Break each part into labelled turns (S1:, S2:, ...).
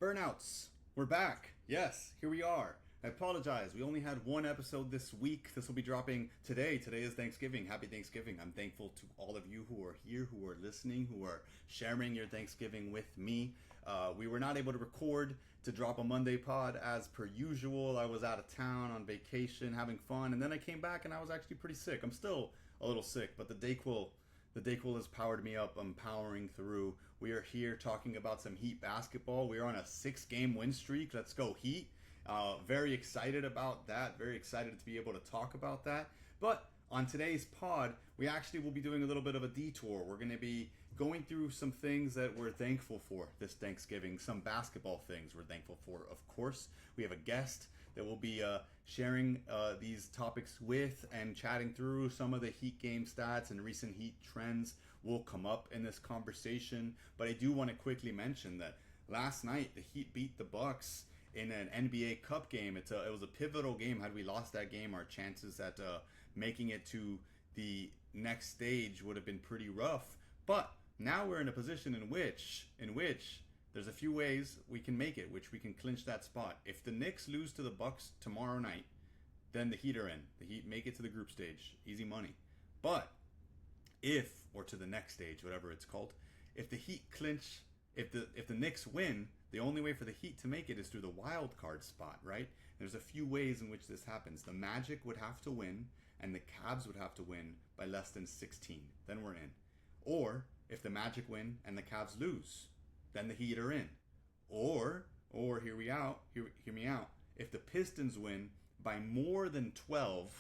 S1: Burnouts. We're back. Yes, here we are. I apologize. We only had one episode this week. This will be dropping today. Today is Thanksgiving. Happy Thanksgiving. I'm thankful to all of you who are here, who are listening, who are sharing your Thanksgiving with me. We were not able to record to drop a Monday pod as per usual. I was out of town on vacation having fun, and then I came back and I was actually pretty sick. I'm still a little sick, but the Dayquil has powered me up. I'm powering through. We are here talking about some Heat basketball. We are on a 6-game win streak. Let's go Heat. Very excited about that. Very excited to be able to talk about that. But on today's pod, we actually will be doing a little bit of a detour. We're going to be going through some things that we're thankful for this Thanksgiving. Some basketball things we're thankful for, of course. We have a guest that will be sharing these topics with and chatting through some of the Heat game stats and recent Heat trends will come up in this conversation. But I do want to quickly mention that last night the Heat beat the Bucks in an NBA Cup game. It was a pivotal game. Had we lost that game, our chances at making it to the next stage would have been pretty rough. But now we're in a position in which there's a few ways we can make it, which we can clinch that spot. If the Knicks lose to the Bucks tomorrow night, then the Heat are in. The Heat make it to the group stage, easy money. But or to the next stage, whatever it's called, if the Heat clinch, if the Knicks win, the only way for the Heat to make it is through the wild card spot, right? There's a few ways in which this happens. The Magic would have to win, and the Cavs would have to win by less than 16. Then we're in. Or if the Magic win and the Cavs lose, then the Heat are in. Or hear me out. If the Pistons win by more than 12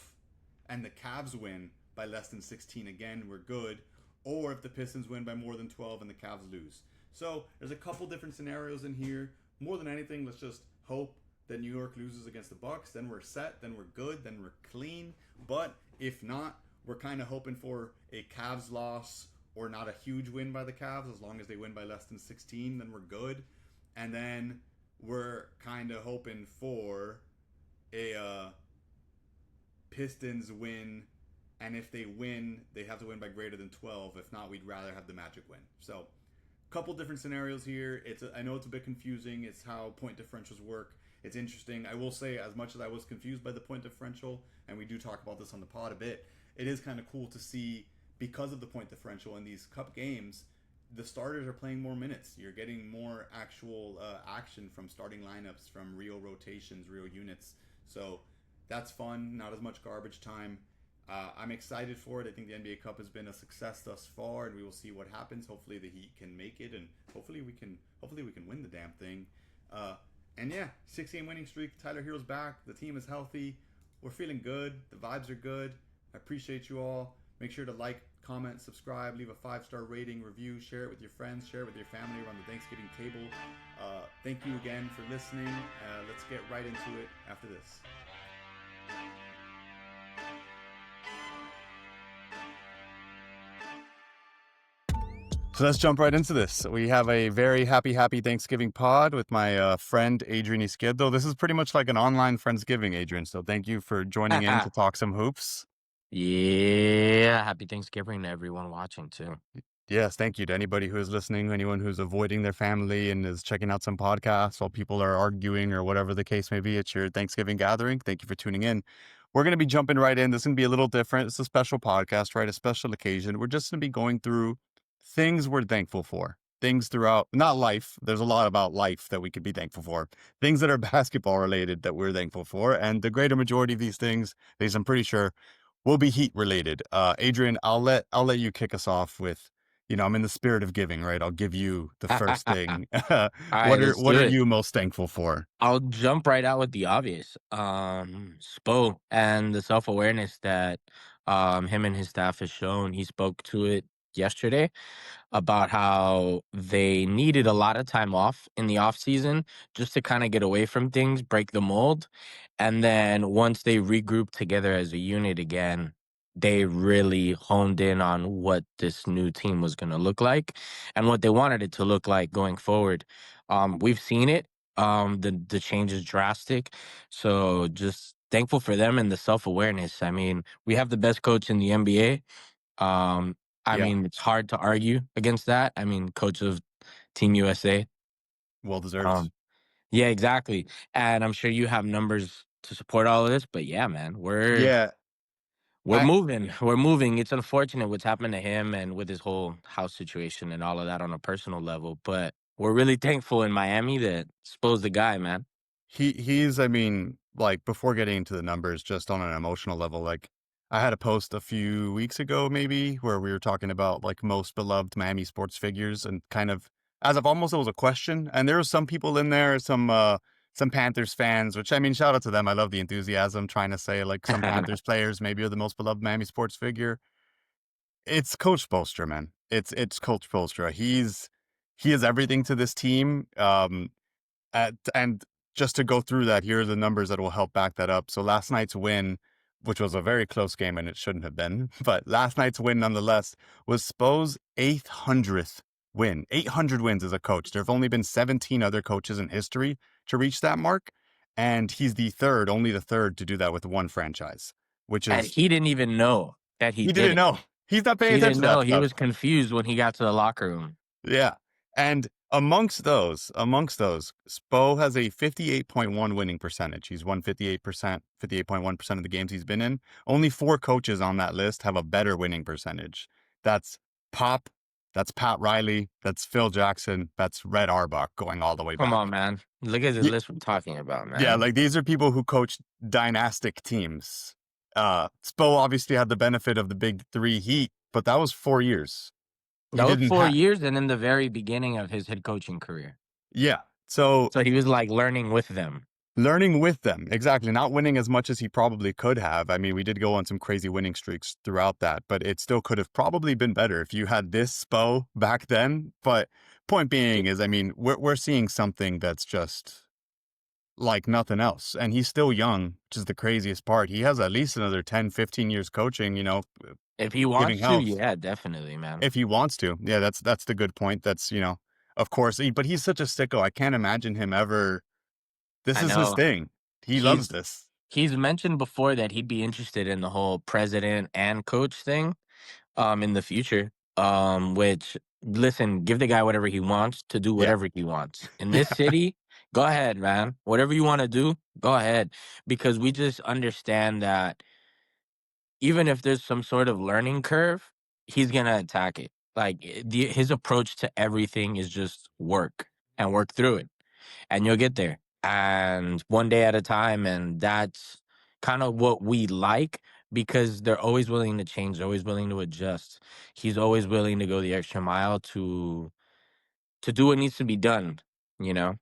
S1: and the Cavs win by less than 16, again, we're good. Or if the Pistons win by more than 12 and the Cavs lose. So there's a couple different scenarios in here. More than anything, let's just hope that New York loses against the Bucks. Then we're set. Then we're good. Then we're clean. But if not, we're kind of hoping for a Cavs loss or not a huge win by the Cavs. As long as they win by less than 16, then we're good. And then we're kind of hoping for a Pistons win. And if they win, they have to win by greater than 12. If not, we'd rather have the Magic win. So couple different scenarios here. I know it's a bit confusing. It's how point differentials work. It's interesting. I will say, as much as I was confused by the point differential, and we do talk about this on the pod a bit, it is kind of cool to see, because of the point differential in these cup games, the starters are playing more minutes. You're getting more actual action from starting lineups, from real rotations, real units. So that's fun. Not as much garbage time. I'm excited for it. I think the NBA Cup has been a success thus far, and we will see what happens. Hopefully, the Heat can make it, and hopefully we can win the damn thing. And yeah, 6-game winning streak. Tyler Herro's back. The team is healthy. We're feeling good. The vibes are good. I appreciate you all. Make sure to like, comment, subscribe, leave a 5-star rating, review, share it with your friends, share it with your family around the Thanksgiving table. Thank you again for listening. Let's get right into it after this. So let's jump right into this. We have a very happy Thanksgiving pod with my friend Adrian Izquierdo. This is pretty much like an online Friendsgiving, Adrian. So thank you for joining in to talk some hoops.
S2: Yeah, happy Thanksgiving to everyone watching too.
S1: Yes, thank you to anybody who is listening, anyone who's avoiding their family and is checking out some podcasts while people are arguing or whatever the case may be at your Thanksgiving gathering. Thank you for tuning in. We're going to be jumping right in. This is going to be a little different. It's a special podcast, right? A special occasion. We're just going to be going through things we're thankful for. Things throughout, not life. There's a lot about life that we could be thankful for. Things that are basketball related that we're thankful for. And the greater majority of these things, I'm pretty sure, will be Heat related. Adrian, I'll let you kick us off with, I'm in the spirit of giving, right? I'll give you the first thing.
S2: All right, let's
S1: What
S2: do
S1: are
S2: it.
S1: you most thankful for?
S2: I'll jump right out with the obvious. Spo and the self-awareness that him and his staff has shown. He spoke to it yesterday about how they needed a lot of time off in the off season just to kind of get away from things, break the mold. And then once they regrouped together as a unit again, they really honed in on what this new team was going to look like and what they wanted it to look like going forward. We've seen it. The change is drastic. So just thankful for them and the self-awareness. I mean, we have the best coach in the NBA. I
S1: Yeah,
S2: mean, it's hard to argue against that. I mean, coach of Team USA.
S1: well deserved.
S2: Yeah, exactly. And I'm sure you have numbers to support all of this, but yeah, man,
S1: Yeah,
S2: we're
S1: I
S2: moving. We're moving. It's unfortunate what's happened to him and with his whole house situation and all of that on a personal level, but we're really thankful in Miami that Spo's the guy, man.
S1: he's I mean, like before getting into the numbers, just on an emotional level, like I had a post a few weeks ago maybe where we were talking about like most beloved Miami sports figures and kind of as of almost it was a question. And there were some people in there, some Panthers fans, which I mean, shout out to them. I love the enthusiasm trying to say like some Panthers players maybe are the most beloved Miami sports figure. It's Coach Spoelstra, man. It's Coach Spoelstra. He is everything to this team. And just to go through that, here are the numbers that will help back that up. So last night's win, which was a very close game and it shouldn't have been, but last night's win nonetheless was Spo's 800th win. 800 wins as a coach. There have only been 17 other coaches in history to reach that mark, and he's the third, only the third to do that with one franchise, which
S2: And
S1: is
S2: he didn't even know that he
S1: he
S2: did
S1: didn't
S2: it.
S1: know. He's not paying
S2: He
S1: attention
S2: didn't
S1: to
S2: know.
S1: that
S2: He
S1: stuff.
S2: was confused when he got to the locker room.
S1: Yeah. And amongst those, Spo has a 58.1 winning percentage. He's won 58%, 58.1% of the games he's been in. Only four coaches on that list have a better winning percentage. That's Pop, that's Pat Riley, that's Phil Jackson, that's Red Auerbach going all the way
S2: Come
S1: back.
S2: on, man. Look at the
S1: Yeah,
S2: list we're talking about,
S1: yeah,
S2: man.
S1: like these are people who coached dynastic teams. Spo obviously had the benefit of the big three Heat, but that was 4 years. He
S2: That was
S1: didn't
S2: 4
S1: have,
S2: years and in the very beginning of his head coaching career.
S1: yeah. So
S2: So he was, like, learning with them.
S1: learning with them, exactly. Not winning as much as he probably could have. I mean, we did go on some crazy winning streaks throughout that, but it still could have probably been better if you had this Spo back then. But point being
S2: It
S1: is, I mean, we're seeing something that's just like nothing else. And he's still young, which is the craziest part. He has at least another 10, 15 years coaching,
S2: if he
S1: giving
S2: wants to,
S1: health
S2: yeah, definitely, man.
S1: if he wants to. Yeah, that's the good point. That's, of course, but he's such a sicko. I can't imagine him ever. This
S2: I
S1: is his
S2: know.
S1: thing. He loves
S2: He's
S1: this.
S2: he's mentioned before that he'd be interested in the whole president and coach thing, in the future. Which listen, give the guy whatever he wants to do
S1: Yeah.
S2: whatever he wants. In this
S1: Yeah.
S2: city, go ahead, man. Whatever you wanna do, go ahead. Because we just understand that even if there's some sort of learning curve, he's gonna attack it. Like, his approach to everything is just work and work through it, and you'll get there. And one day at a time, and that's kind of what we like because they're always willing to change, they're always willing to adjust. He's always willing to go the extra mile to do what needs to be done, you know?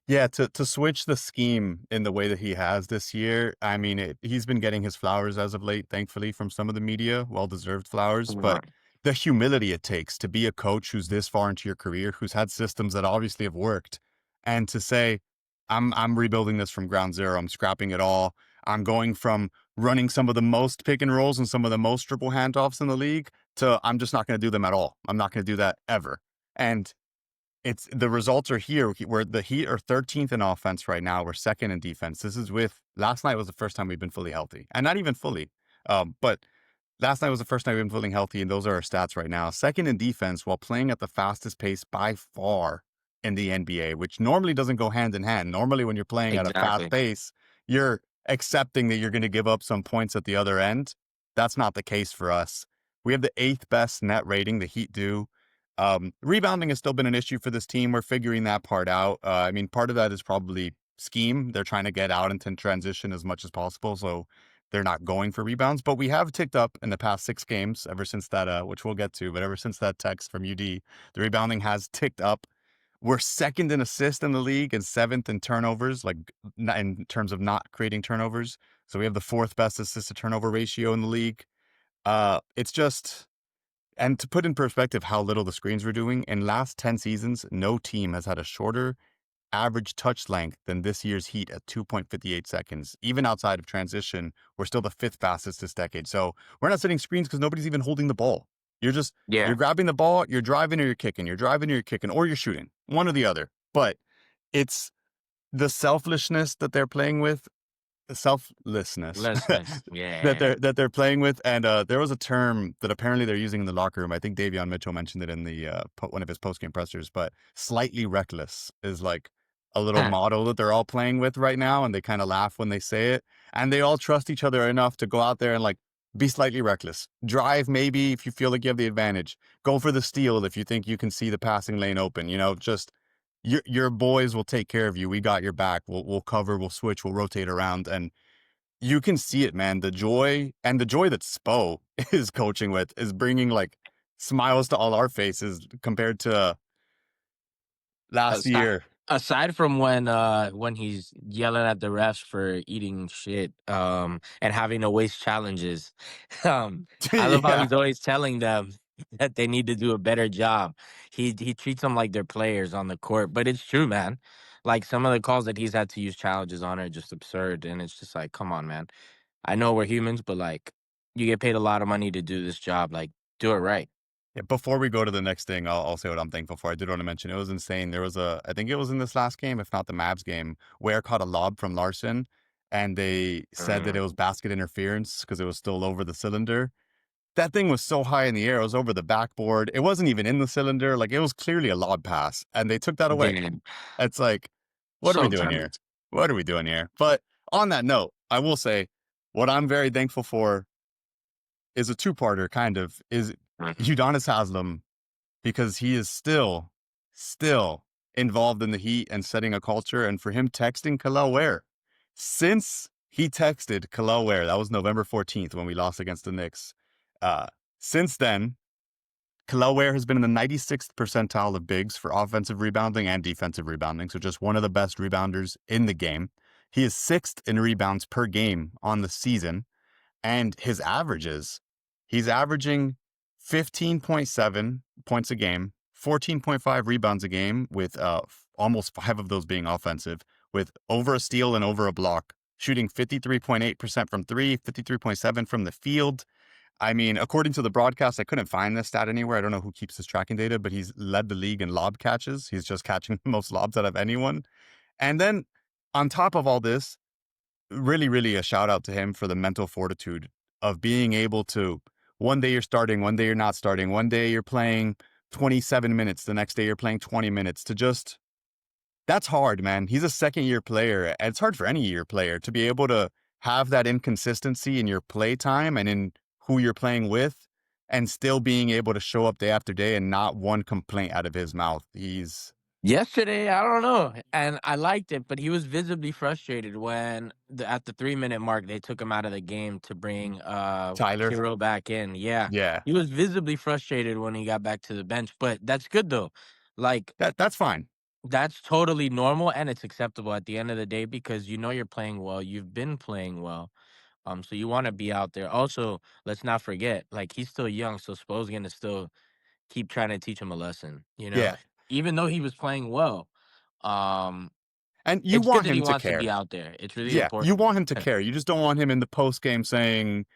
S1: Yeah, to switch the scheme in the way that he has this year, I mean, he's been getting his flowers as of late, thankfully, from some of the media, well-deserved flowers. But
S2: Right.
S1: the humility it takes to be a coach who's this far into your career, who's had systems that obviously have worked, and to say, I'm rebuilding this from ground zero. I'm scrapping it all. I'm going from running some of the most pick and rolls and some of the most triple handoffs in the league to I'm just not going to do them at all. I'm not going to do that ever. And it's the results are here. Where the Heat are 13th in offense right now. We're second in defense. This is with last night was the first time we've been fully healthy, and not even fully. But last night was the first time we've been feeling healthy, and those are our stats right now. Second in defense while playing at the fastest pace by far in the NBA, which normally doesn't go hand in hand. Normally, when you're playing at a fast
S2: Exactly.
S1: pace, you're accepting that you're going to give up some points at the other end. That's not the case for us. We have the eighth best net rating. The Heat do. Rebounding has still been an issue for this team. We're figuring that part out. I mean, part of that is probably scheme. They're trying to get out into transition as much as possible. So they're not going for rebounds, but we have ticked up in the past 6 games ever since that, which we'll get to, but ever since that text from UD, the rebounding has ticked up. We're second in assists in the league and seventh in turnovers, like in terms of not creating turnovers. So we have the fourth best assist to turnover ratio in the league. It's just, and to put in perspective how little the screens were doing, in last 10 seasons, no team has had a shorter average touch length than this year's Heat at 2.58 seconds. Even outside of transition, we're still the fifth fastest this decade. So we're not setting screens because nobody's even holding the ball. You're
S2: Yeah.
S1: grabbing the ball, you're driving or you're kicking, you're driving or you're kicking, or you're shooting, one or the other. But it's the selfishness that they're playing with, the selflessness
S2: Lessness. Yeah.
S1: that they're playing with. And there was a term that apparently they're using in the locker room. I think Davion Mitchell mentioned it in the one of his post game pressers. But slightly reckless is like a little motto that they're all playing with right now, and they kind of laugh when they say it. And they all trust each other enough to go out there and like be slightly reckless. Drive maybe if you feel like you have the advantage. Go for the steal if you think you can see the passing lane open. You know, just your boys will take care of you. We got your back. We'll cover. We'll switch. We'll rotate around, and you can see it, man. The joy that Spo is coaching with is bringing like smiles to all our faces compared to last
S2: Aside
S1: year.
S2: aside from when he's yelling at the refs for eating shit, and having to waste challenges, I love how
S1: Yeah.
S2: he's always telling them that they need to do a better job. He treats them like they're players on the court, but it's true, man. Like some of the calls that he's had to use challenges on are just absurd, and it's just like, come on, man. I know we're humans, but like, you get paid a lot of money to do this job. Like, do it right.
S1: Yeah, before we go to the next thing, I'll say what I'm thankful for. I did want to mention it was insane. There was I think it was in this last game, if not the Mavs game, Ware caught a lob from Larson, and they said that it was
S2: Mm.
S1: basket interference because it was still over the cylinder. That thing was so high in the air, it was over the backboard. It wasn't even in the cylinder. Like it was clearly a lob pass, and they took that away.
S2: Damn,
S1: It's like, what are we
S2: so
S1: doing
S2: dumb.
S1: here? What are we doing here? But on that note, I will say what I'm very thankful for is a two-parter, kind of, is
S2: Mhm.
S1: Udonis Haslem because he is still involved in the Heat and setting a culture. And for him texting Kel'el Ware, since he texted Kel'el Ware, that was November 14th when we lost against the Knicks. Uh, since then, Kel'el Ware has been in the 96th percentile of bigs for offensive rebounding and defensive rebounding, so just one of the best rebounders in the game. He is sixth in rebounds per game on the season, and his averages, he's averaging 15.7 points a game, 14.5 rebounds a game, with almost five of those being offensive, with over a steal and over a block, shooting 53.8% from three, 53.7 from the field. I mean, according to the broadcast, I couldn't find this stat anywhere. I don't know who keeps his tracking data, but he's led the league in lob catches. He's just catching the most lobs out of anyone. And then on top of all this, really, really a shout out to him for the mental fortitude of being able to, one day you're starting, one day you're not starting, one day you're playing 27 minutes, the next day you're playing 20 minutes, to just, that's hard, man. He's a second year player, and it's hard for any year player to be able to have that inconsistency in your play time and in who you're playing with, and still being able to show up day after day and not one complaint out of his mouth. He's
S2: Yesterday, I don't know, and I liked it, but he was visibly frustrated when at the 3-minute mark they took him out of the game to bring
S1: Tyler.
S2: Herro back in. Yeah,
S1: Yeah,
S2: he was visibly frustrated when he got back to the bench, but that's good though. Like
S1: that's fine.
S2: that's totally normal and it's acceptable at the end of the day because you know you're playing well. You've been playing well. So you want to be out there. Also, let's not forget, like he's still young, so Spo's gonna still keep trying to teach him a lesson, you know?
S1: Yeah.
S2: Even though he was playing well, um,
S1: And you
S2: it's good
S1: want
S2: that he
S1: him to
S2: wants to be
S1: care.
S2: out there. It's really
S1: Yeah, you
S2: important.
S1: want him to
S2: And
S1: care. You just don't want him in the post game saying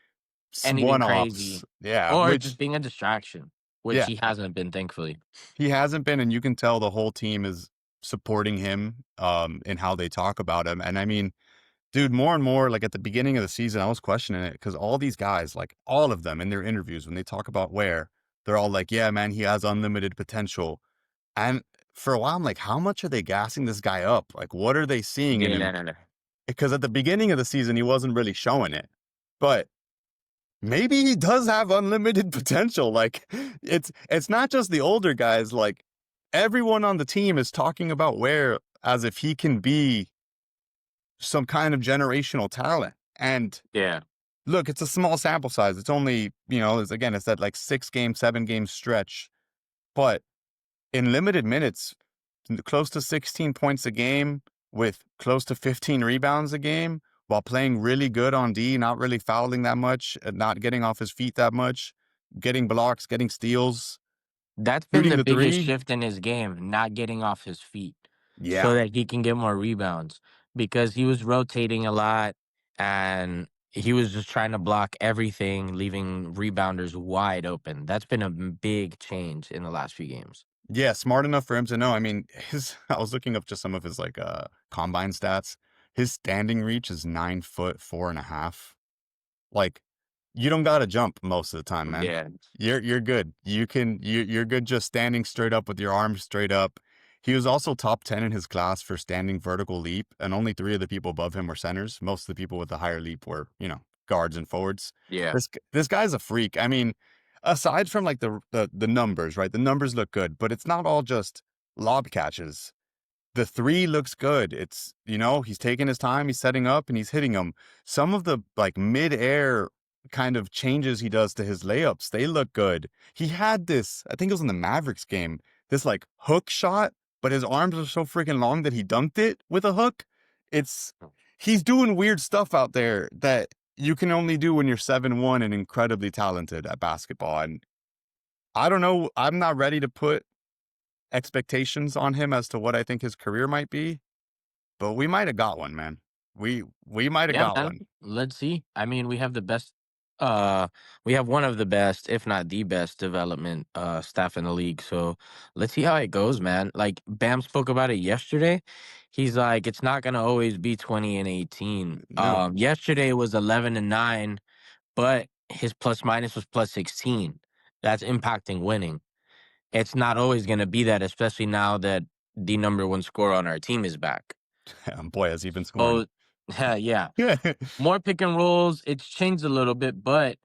S2: anything
S1: one-offs.
S2: crazy
S1: Yeah,
S2: or just
S1: which
S2: being a distraction, which
S1: yeah,
S2: he hasn't been, thankfully.
S1: he hasn't been, and you can tell the whole team is supporting him in how they talk about him. And I mean, dude, more and more, like at the beginning of the season, I was questioning it because all these guys, like all of them in their interviews when they talk about Ware, they're all like, yeah, man, he has unlimited potential. And for a while, I'm like, how much are they gassing this guy up? Like, what are they seeing in
S2: Yeah,
S1: him?
S2: no, no, no.
S1: Because at the beginning of the season, he wasn't really showing it. But maybe he does have unlimited potential. Like it's not just the older guys. Like everyone on the team is talking about Ware as if he can be some kind of generational talent. And
S2: Yeah.
S1: look, it's a small sample size. It's only, it's that like 6 game, 7 game stretch. But in limited minutes, close to 16 points a game with close to 15 rebounds a game while playing really good on D, not really fouling that much, not getting off his feet that much, getting blocks, getting steals,
S2: That's been
S1: shooting
S2: the
S1: the
S2: biggest
S1: three.
S2: shift in his game, not getting off his feet so
S1: Yeah.
S2: that he can get more rebounds because he was rotating a lot and he was just trying to block everything, leaving rebounders wide open. That's been a big change in the last few games.
S1: Yeah, smart enough for him to know. I mean, I was looking up just some of his like combine stats. His standing reach is 9 foot 4.5. Like, you don't gotta jump most of the time, man.
S2: Yeah.
S1: You're good. You're good just standing straight up with your arms straight up. He was also top 10 in his class for standing vertical leap, and only three of the people above him were centers. Most of the people with the higher leap were, guards and forwards.
S2: Yeah.
S1: This guy's a freak. I mean, aside from like the numbers, right? The numbers look good, but it's not all just lob catches. The three looks good. It's, he's taking his time, he's setting up and he's hitting them. Some of the like mid-air kind of changes he does to his layups, they look good. He had this, I think it was in the Mavericks game, this like hook shot, but his arms are so freaking long that he dunked it with a hook. It's, he's doing weird stuff out there that you can only do when you're 7'1" and incredibly talented at basketball. And I don't know, I'm not ready to put expectations on him as to what I think his career might be, but we might have got one, man. We might have
S2: Yeah,
S1: got
S2: man.
S1: one.
S2: Let's see. I mean, uh we have one of the best, if not the best development staff in the league. So let's see how it goes, man. Like Bam spoke about it yesterday. He's like, it's not gonna always be 20 and 18.
S1: No.
S2: Yesterday was 11 and 9, but his plus minus was plus 16. That's impacting winning. It's not always gonna be that, especially now that the number one scorer on our team is back.
S1: Boy, has he been scoring.
S2: So yeah.
S1: Yeah.
S2: More pick and rolls. It's changed a little bit, but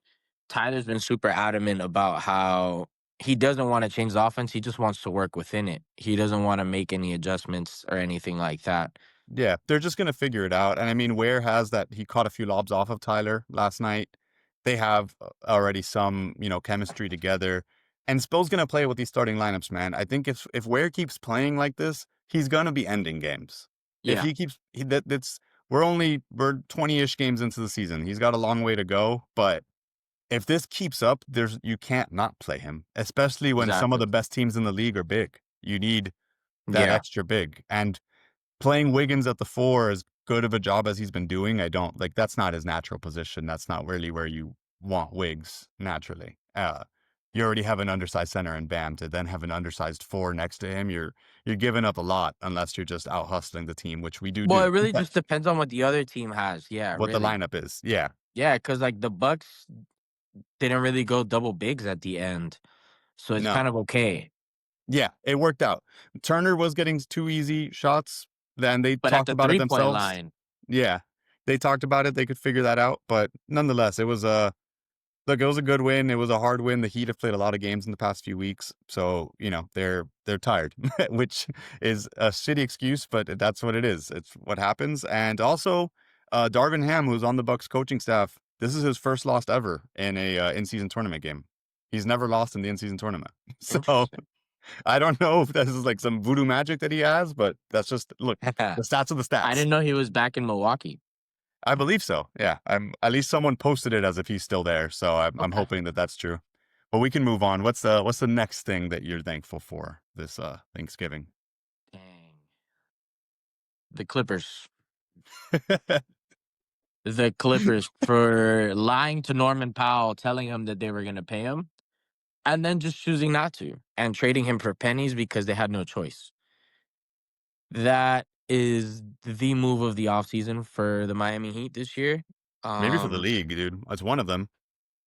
S2: Tyler's been super adamant about how he doesn't want to change the offense. He just wants to work within it. He doesn't want to make any adjustments or anything like that.
S1: Yeah, they're just gonna figure it out. And I mean, Ware has that. He caught a few lobs off of Tyler last night. They have already some, chemistry together. And Spill's gonna play with these starting lineups, man. I think if Ware keeps playing like this, he's gonna be ending games. If
S2: Yeah,
S1: he keeps that's we're 20-ish games into the season. He's got a long way to go, but if this keeps up, you can't not play him, especially when some of
S2: exactly.
S1: the best teams in the league are big. You need that
S2: Yeah.
S1: extra big. And playing Wiggins at the four, as good of a job as he's been doing, I don't like that's not his natural position. That's not really where you want Wiggs naturally. You already have an undersized center and Bam to then have an undersized four next to him. You're giving up a lot unless you're just out hustling the team, which we do
S2: Well, it
S1: do.
S2: really
S1: But
S2: just depends on what the other team has. Yeah,
S1: what the
S2: really.
S1: lineup is, yeah,
S2: Yeah, because like the Bucks didn't really go double bigs at the end, so it's
S1: no,
S2: kind of okay.
S1: yeah, it worked out. Turner was getting two easy shots. Then they
S2: But at
S1: talked
S2: the
S1: about it
S2: 3-point
S1: themselves.
S2: line,
S1: Yeah, they talked about it. They could figure that out. But nonetheless, it was a look. It was a good win. It was a hard win. The Heat have played a lot of games in the past few weeks, so they're tired, which is a shitty excuse, but that's what it is. It's what happens. And also, Darvin Ham, who's on the Bucks coaching staff, this is his first loss ever in a in-season tournament game. He's never lost in the in-season tournament. So
S2: interesting.
S1: I don't know if this is like some voodoo magic that he has, but that's just look. The stats are the
S2: I
S1: stats.
S2: didn't know he was back in Milwaukee.
S1: I believe so. Yeah, I'm at least someone posted it as if he's still there, so I'm
S2: Okay.
S1: hoping that that's true. But we can move on. What's the next thing that you're thankful for this Thanksgiving?
S2: Dang. The Clippers. The Clippers for lying to Norman Powell, telling him that they were going to pay him, and then just choosing not to and trading him for pennies because they had no choice. That is the move of the offseason for the Miami Heat this year.
S1: Maybe for the
S2: Um,
S1: league, dude. It's one of them.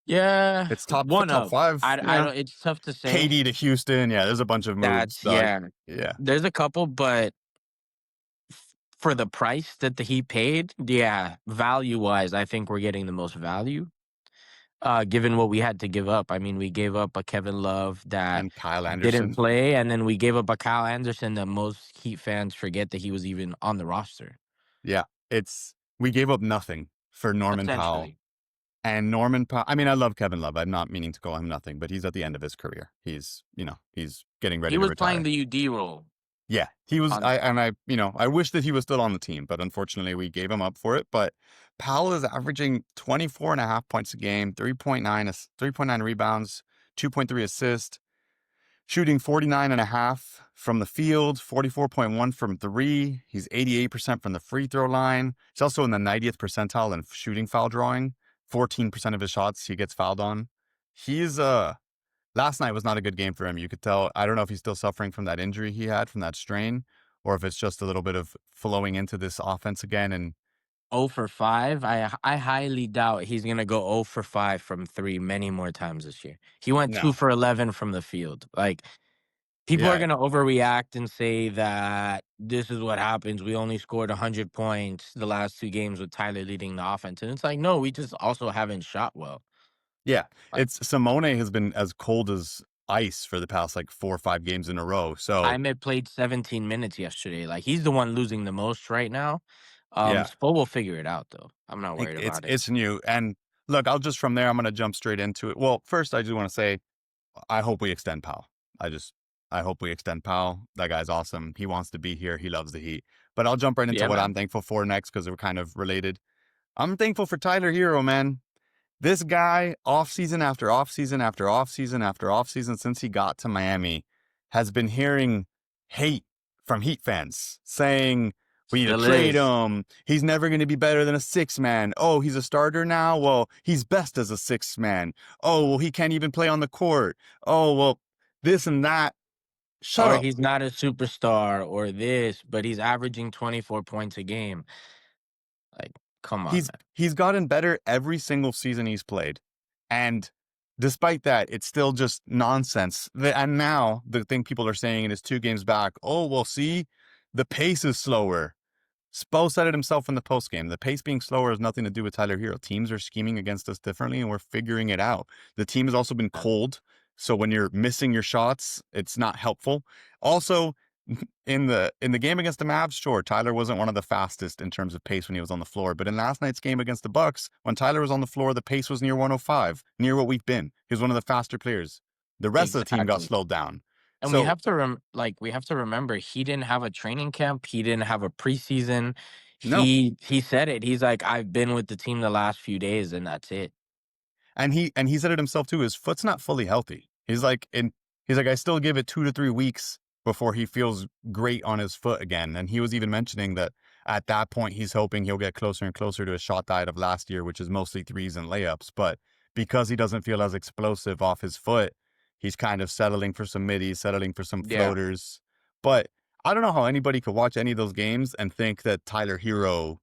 S2: yeah,
S1: It's
S2: one
S1: top
S2: of.
S1: five.
S2: I
S1: Yeah,
S2: don't. It's tough to say.
S1: KD to Houston. Yeah, there's a bunch of moves.
S2: That's yeah.
S1: Yeah,
S2: There's a couple, but for the price that the Heat paid, yeah, value wise, I think we're getting the most value. Given what we had to give up. I mean, we gave up a Kevin Love that
S1: and Kyle
S2: didn't
S1: Anderson.
S2: play, and then we gave up a Kyle Anderson that most Heat fans forget that he was even on the roster.
S1: Yeah, we gave up nothing for Norman Powell.
S2: Essentially,
S1: And Norman Powell, I mean, I love Kevin Love. I'm not meaning to call him nothing, but he's at the end of his career. He's getting
S2: he
S1: ready to
S2: was playing
S1: retire.
S2: the UD role.
S1: Yeah, he was.
S2: On
S1: I wish that he was still on the team, but unfortunately, we gave him up for it. But Powell is averaging 24.5 points a game, 3.9 rebounds, 2.3 assists, shooting 49.5 from the field, 44.1 from three. He's 88% from the free throw line. He's also in the 90th percentile in shooting foul drawing. 14% of his shots he gets fouled on. He's Last night was not a good game for him. You could tell. I don't know if he's still suffering from that injury he had from that strain, or if it's just a little bit of flowing into this offense again. And
S2: 0 for 5, I highly doubt he's gonna go 0 for 5 from 3 many more times this year. He went 2
S1: no,
S2: for 11 from the field. Like People are
S1: Yeah,
S2: gonna overreact and say that this is what happens. We only scored 100 points the last 2 games with Tyler leading the offense, and it's like, no, we just also haven't shot well.
S1: yeah.
S2: Like,
S1: It's Simone has been as cold as ice for the past like 4 or 5 games in a row. So
S2: Jaime played 17 minutes yesterday. Like, he's the one losing the most right now.
S1: yeah,
S2: Spo will figure it out though. I'm not worried
S1: it's
S2: about it.
S1: it's new. And look, I'll just from there, I'm gonna jump straight into it. Well, first, I just want to say I hope we extend Powell. I just I hope we extend Powell. That guy's awesome. He wants to be here. He loves the Heat. But I'll jump right into
S2: Yeah,
S1: what I'm
S2: man.
S1: thankful for next because we're kind of related. I'm thankful for Tyler Hero, man. This guy, off season after off season after off season after off season since he got to Miami, has been hearing hate from Heat fans saying, we need to
S2: Still
S1: trade
S2: is.
S1: him. He's never going to be better than a six man. Oh, he's a starter now? Well, he's best as a six man. Oh, well, he can't even play on the court. Oh, well, this and that. Shut
S2: Or
S1: up.
S2: he's not a superstar or this, but he's averaging 24 points a game. Like, come on, man.
S1: He's gotten better every single season he's played. And despite that, it's still just nonsense. And now the thing people are saying in his 2 games back, oh, well, see, the pace is slower. Spo said it himself in the postgame. The pace being slower has nothing to do with Tyler Hero. Teams are scheming against us differently, and we're figuring it out. The team has also been cold, so when you're missing your shots, it's not helpful. Also, in the game against the Mavs, sure, Tyler wasn't one of the fastest in terms of pace when he was on the floor. But in last night's game against the Bucks, when Tyler was on the floor, the pace was near 105, near what we've been. He was one of the faster players. The rest of the team got
S2: Exactly.
S1: slowed down.
S2: And we
S1: So
S2: have to we have to remember he didn't have a training camp, he didn't have a preseason.
S1: no,
S2: He said it. He's like, I've been with the team the last few days and that's it.
S1: and he said it himself too. His foot's not fully healthy. He's like, I still give it 2 to 3 weeks before he feels great on his foot again. And he was even mentioning that at that point he's hoping he'll get closer and closer to his shot diet of last year, which is mostly threes and layups. But because he doesn't feel as explosive off his foot, he's kind of settling for some middies, settling for some
S2: Yeah.
S1: floaters. But I don't know how anybody could watch any of those games and think that Tyler Hero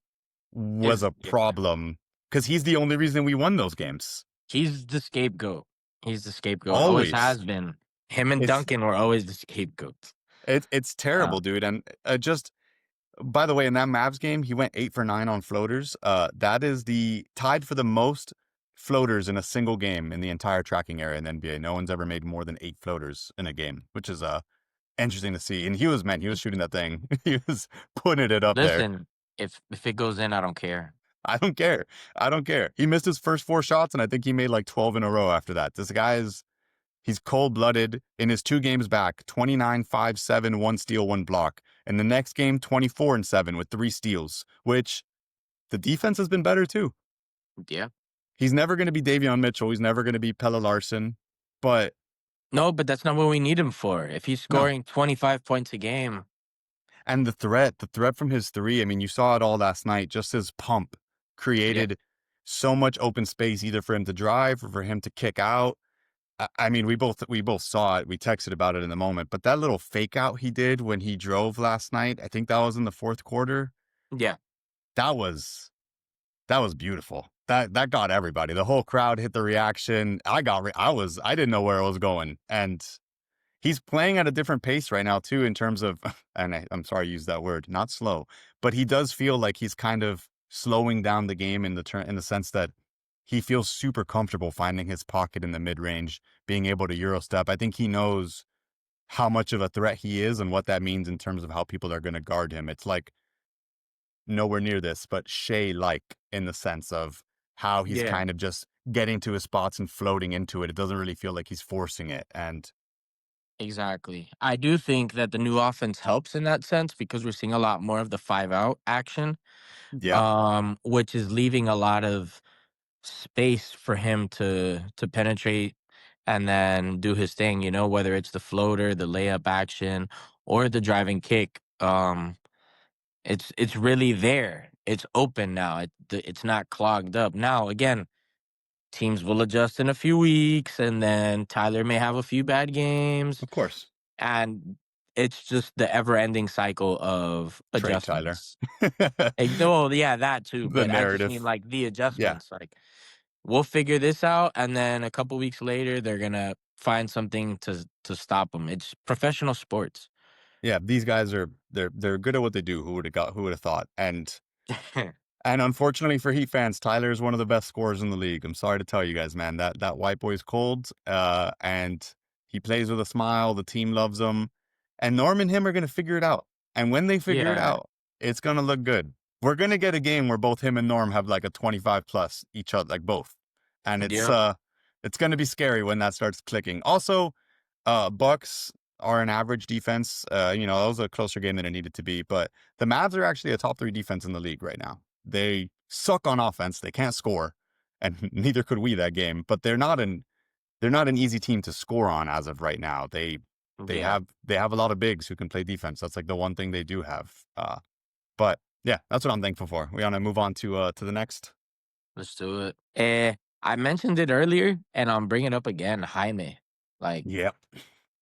S1: was
S2: Is
S1: a problem because he's the only reason we won those games.
S2: he's the scapegoat. He's the scapegoat. Always
S1: Always.
S2: has been. Him and
S1: It's
S2: Duncan were always the scapegoats.
S1: it's
S2: Uh,
S1: terrible, dude. And just by the way, in that Mavs game, he went 8 for 9 on floaters. That is the tied for the most floaters in a single game in the entire tracking area in the NBA. No one's ever made more than 8 floaters in a game, which is interesting to see. And he was shooting that thing. He was putting it up there.
S2: listen, if it goes in, I don't care.
S1: I don't care. I don't care. He missed his first 4 shots, and I think he made like 12 in a row after that. This guy is He's cold-blooded. In his 2 games back, 29, 5, 7, 1 steal, 1 block. In the next game, 24 and 7 with 3 steals, which the defense has been better too.
S2: Yeah.
S1: He's never going to be Davion Mitchell. He's never going to be Pella Larson. But
S2: No, but that's not what we need him for. If he's
S1: no.
S2: scoring 25 points a game,
S1: And the threat from his three, I mean, you saw it all last night. Just his pump
S2: yeah,
S1: created so much open space either for him to drive or for him to kick out. I mean, we both saw it. We texted about it in the moment, but that little fake out he did when he drove last night, I think that was in the fourth quarter.
S2: yeah,
S1: That was that was beautiful. That got everybody. The whole crowd hit the reaction. I didn't know where it was going, and he's playing at a different pace right now too in terms of. And I'm sorry, I used that word, not slow, but he does feel like he's kind of slowing down the game in the sense that he feels super comfortable finding his pocket in the mid range, being able to Euro step. I think he knows how much of a threat he is and what that means in terms of how people are going to guard him. It's like nowhere near this, but Shea like in the sense of how he's
S2: yeah.
S1: kind of just getting to his spots and floating into it. It doesn't really feel like he's forcing it. And
S2: Exactly. I do think that the new offense helps in that sense because we're seeing a lot more of the 5 out action,
S1: yeah,
S2: which is leaving a lot of space for him to penetrate and then do his thing, whether it's the floater, the layup action, or the driving kick. It's really there. It's open now. It's not clogged up. Now, again, teams will adjust in a few weeks, and then Tyler may have a few bad games,
S1: of course.
S2: and it's just the ever-ending cycle of
S1: Trade Tyler.
S2: adjustments. No, yeah, that too,
S1: The
S2: but I just mean,
S1: narrative.
S2: like, the
S1: Yeah.
S2: adjustments, like, we'll figure this out, and then a couple weeks later, they're gonna find something to stop them. It's professional sports.
S1: Yeah, these guys are they're good at what they do. Who would have thought? And unfortunately for Heat fans, Tyler is one of the best scorers in the league. I'm sorry to tell you guys, man. That white boy's cold, and he plays with a smile. The team loves him, and Norm and him are gonna figure it out. And when they figure it
S2: Yeah,
S1: out, it's gonna look good. We're gonna get a game where both him and Norm have like a 25 plus each other, like both, and
S2: yep,
S1: it's gonna be scary when that starts clicking. Also, Bucks are an average defense. That was a closer game than it needed to be, but the Mavs are actually a top 3 defense in the league right now. They suck on offense. They can't score, and neither could we that game. But they're not an easy team to score on as of right now. They
S2: yeah.
S1: have a lot of bigs who can play defense. That's like the one thing they do have. But yeah, that's what I'm thankful for. We want to move on to the next.
S2: Let's do it. I mentioned it earlier, and I'm bringing it up again. Jaime, like,
S1: Yep,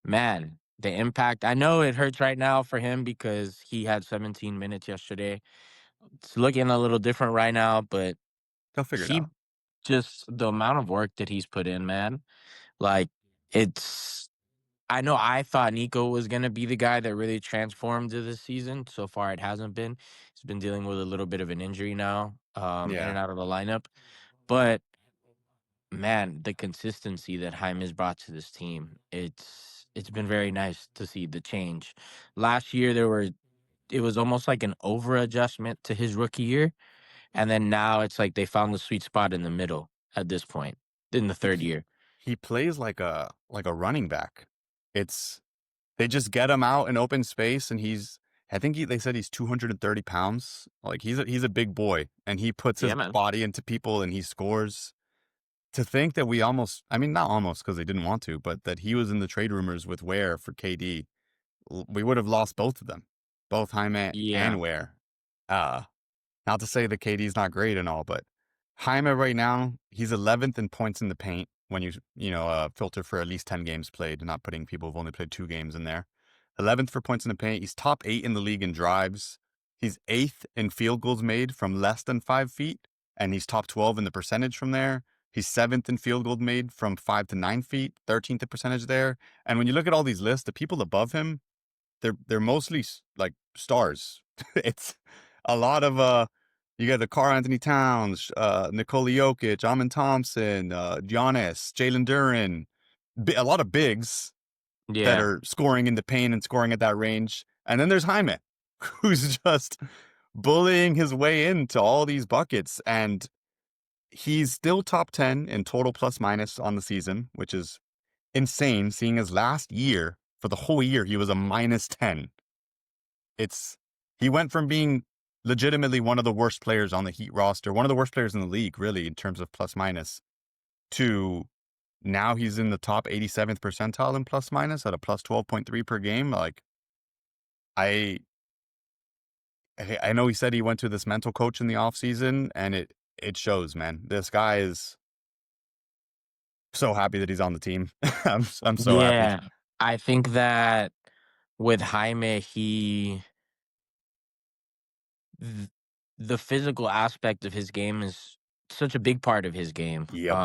S2: man, the impact. I know it hurts right now for him because he had 17 minutes yesterday. It's looking a little different right now, but
S1: they'll figure it
S2: he
S1: out.
S2: just the amount of work that he's put in, man. Like, it's. I know I thought Nico was gonna be the guy that really transformed to this season. So far, it hasn't been. He's been dealing with a little bit of an injury now, in
S1: Yeah,
S2: and out of the lineup. But man, the consistency that Jaime's brought to this team, it's been very nice to see the change. Last year it was almost like an over adjustment to his rookie year. And then now it's like they found the sweet spot in the middle at this point in the third
S1: he
S2: year.
S1: he plays like a running back. It's They just get him out in open space, and I think they said he's 230 pounds. Like he's a big boy, and he puts his
S2: Yeah, man.
S1: body into people and he scores. To think that we almost, I mean, not almost because they didn't want to, but that he was in the trade rumors with Ware for KD, we would have lost both of them, both Jaime
S2: Yeah.
S1: and Ware. Uh, Not to say that KD's not great and all, but Jaime right now, he's 11th in points in the paint when filter for at least 10 games played, not putting people who've only played 2 games in there. 11th for points in the paint. He's top 8 in the league in drives. He's 8th in field goals made from less than 5 feet, and he's top 12 in the percentage from there. He's 7th in field goals made from 5 to 9 feet, 13th in percentage there. And when you look at all these lists, the people above him, they're mostly like stars. It's a lot of you got the Karl Anthony Towns, Nikola Jokic, Amin Thompson, Giannis, Jalen Duren, a lot of bigs that
S2: Yeah.
S1: are scoring in the paint and scoring at that range. And then there's Jaime, who's just bullying his way into all these buckets. And he's still top 10 in total plus minus on the season, which is insane, seeing as last year, for the whole year, he was a minus 10. It's He went from being legitimately one of the worst players on the Heat roster, one of the worst players in the league, really, in terms of plus minus, to now he's in the top 87th percentile in plus minus at a plus 12.3 per game. Like, I I know he said he went to this mental coach in the offseason, and it shows, man. This guy is so happy that he's on the team. I'm so happy.
S2: Yeah. I think that with Jaime, th- the physical aspect of his game is such a big part of his game.
S1: Yep.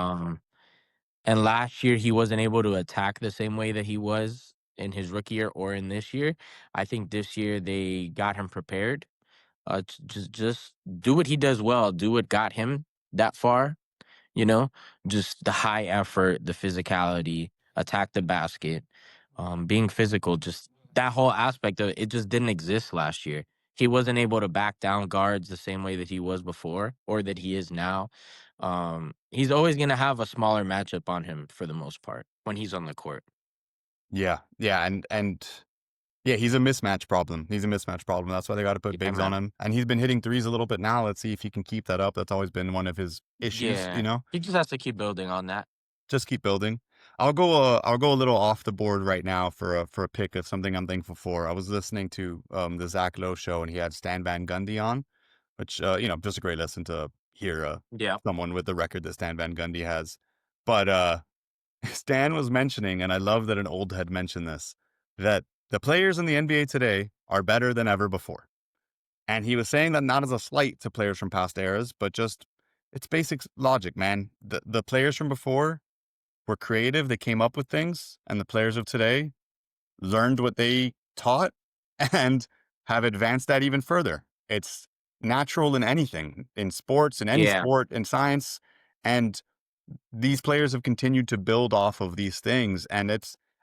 S2: And last year he wasn't able to attack the same way that he was in his rookie year or in this year. I think this year they got him prepared. Just do what he does well. Do what got him that far. You know, just the high effort, the physicality, attack the basket, being physical. Just that whole aspect of it just didn't exist last year. He wasn't able to back down guards the same way that he was before or that he is now. He's always going to have a smaller matchup on him for the most part when he's on the court.
S1: Yeah. Yeah. And yeah, he's a mismatch problem. He's a mismatch problem. That's why they got to put
S2: Yeah,
S1: bigs on
S2: man.
S1: him. And he's been hitting threes a little bit now. Let's see if he can keep that up. That's always been one of his issues,
S2: Yeah. He just has to keep building on that.
S1: Just keep building. I'll go a little off the board right now for a pick of something I'm thankful for. I was listening to the Zach Lowe show, and he had Stan Van Gundy on, which just a great listen to hear
S2: Yeah.
S1: someone with the record that Stan Van Gundy has. But Stan was mentioning, and I love that an old head mentioned this, that the players in the NBA today are better than ever before. And he was saying that not as a slight to players from past eras, but just it's basic logic, man. The players from before, were creative, they came up with things, and the players of today learned what they taught and have advanced that even further. It's natural in anything, in sports, in any
S2: Yeah.
S1: sport, in science. And these players have continued to build off of these things. And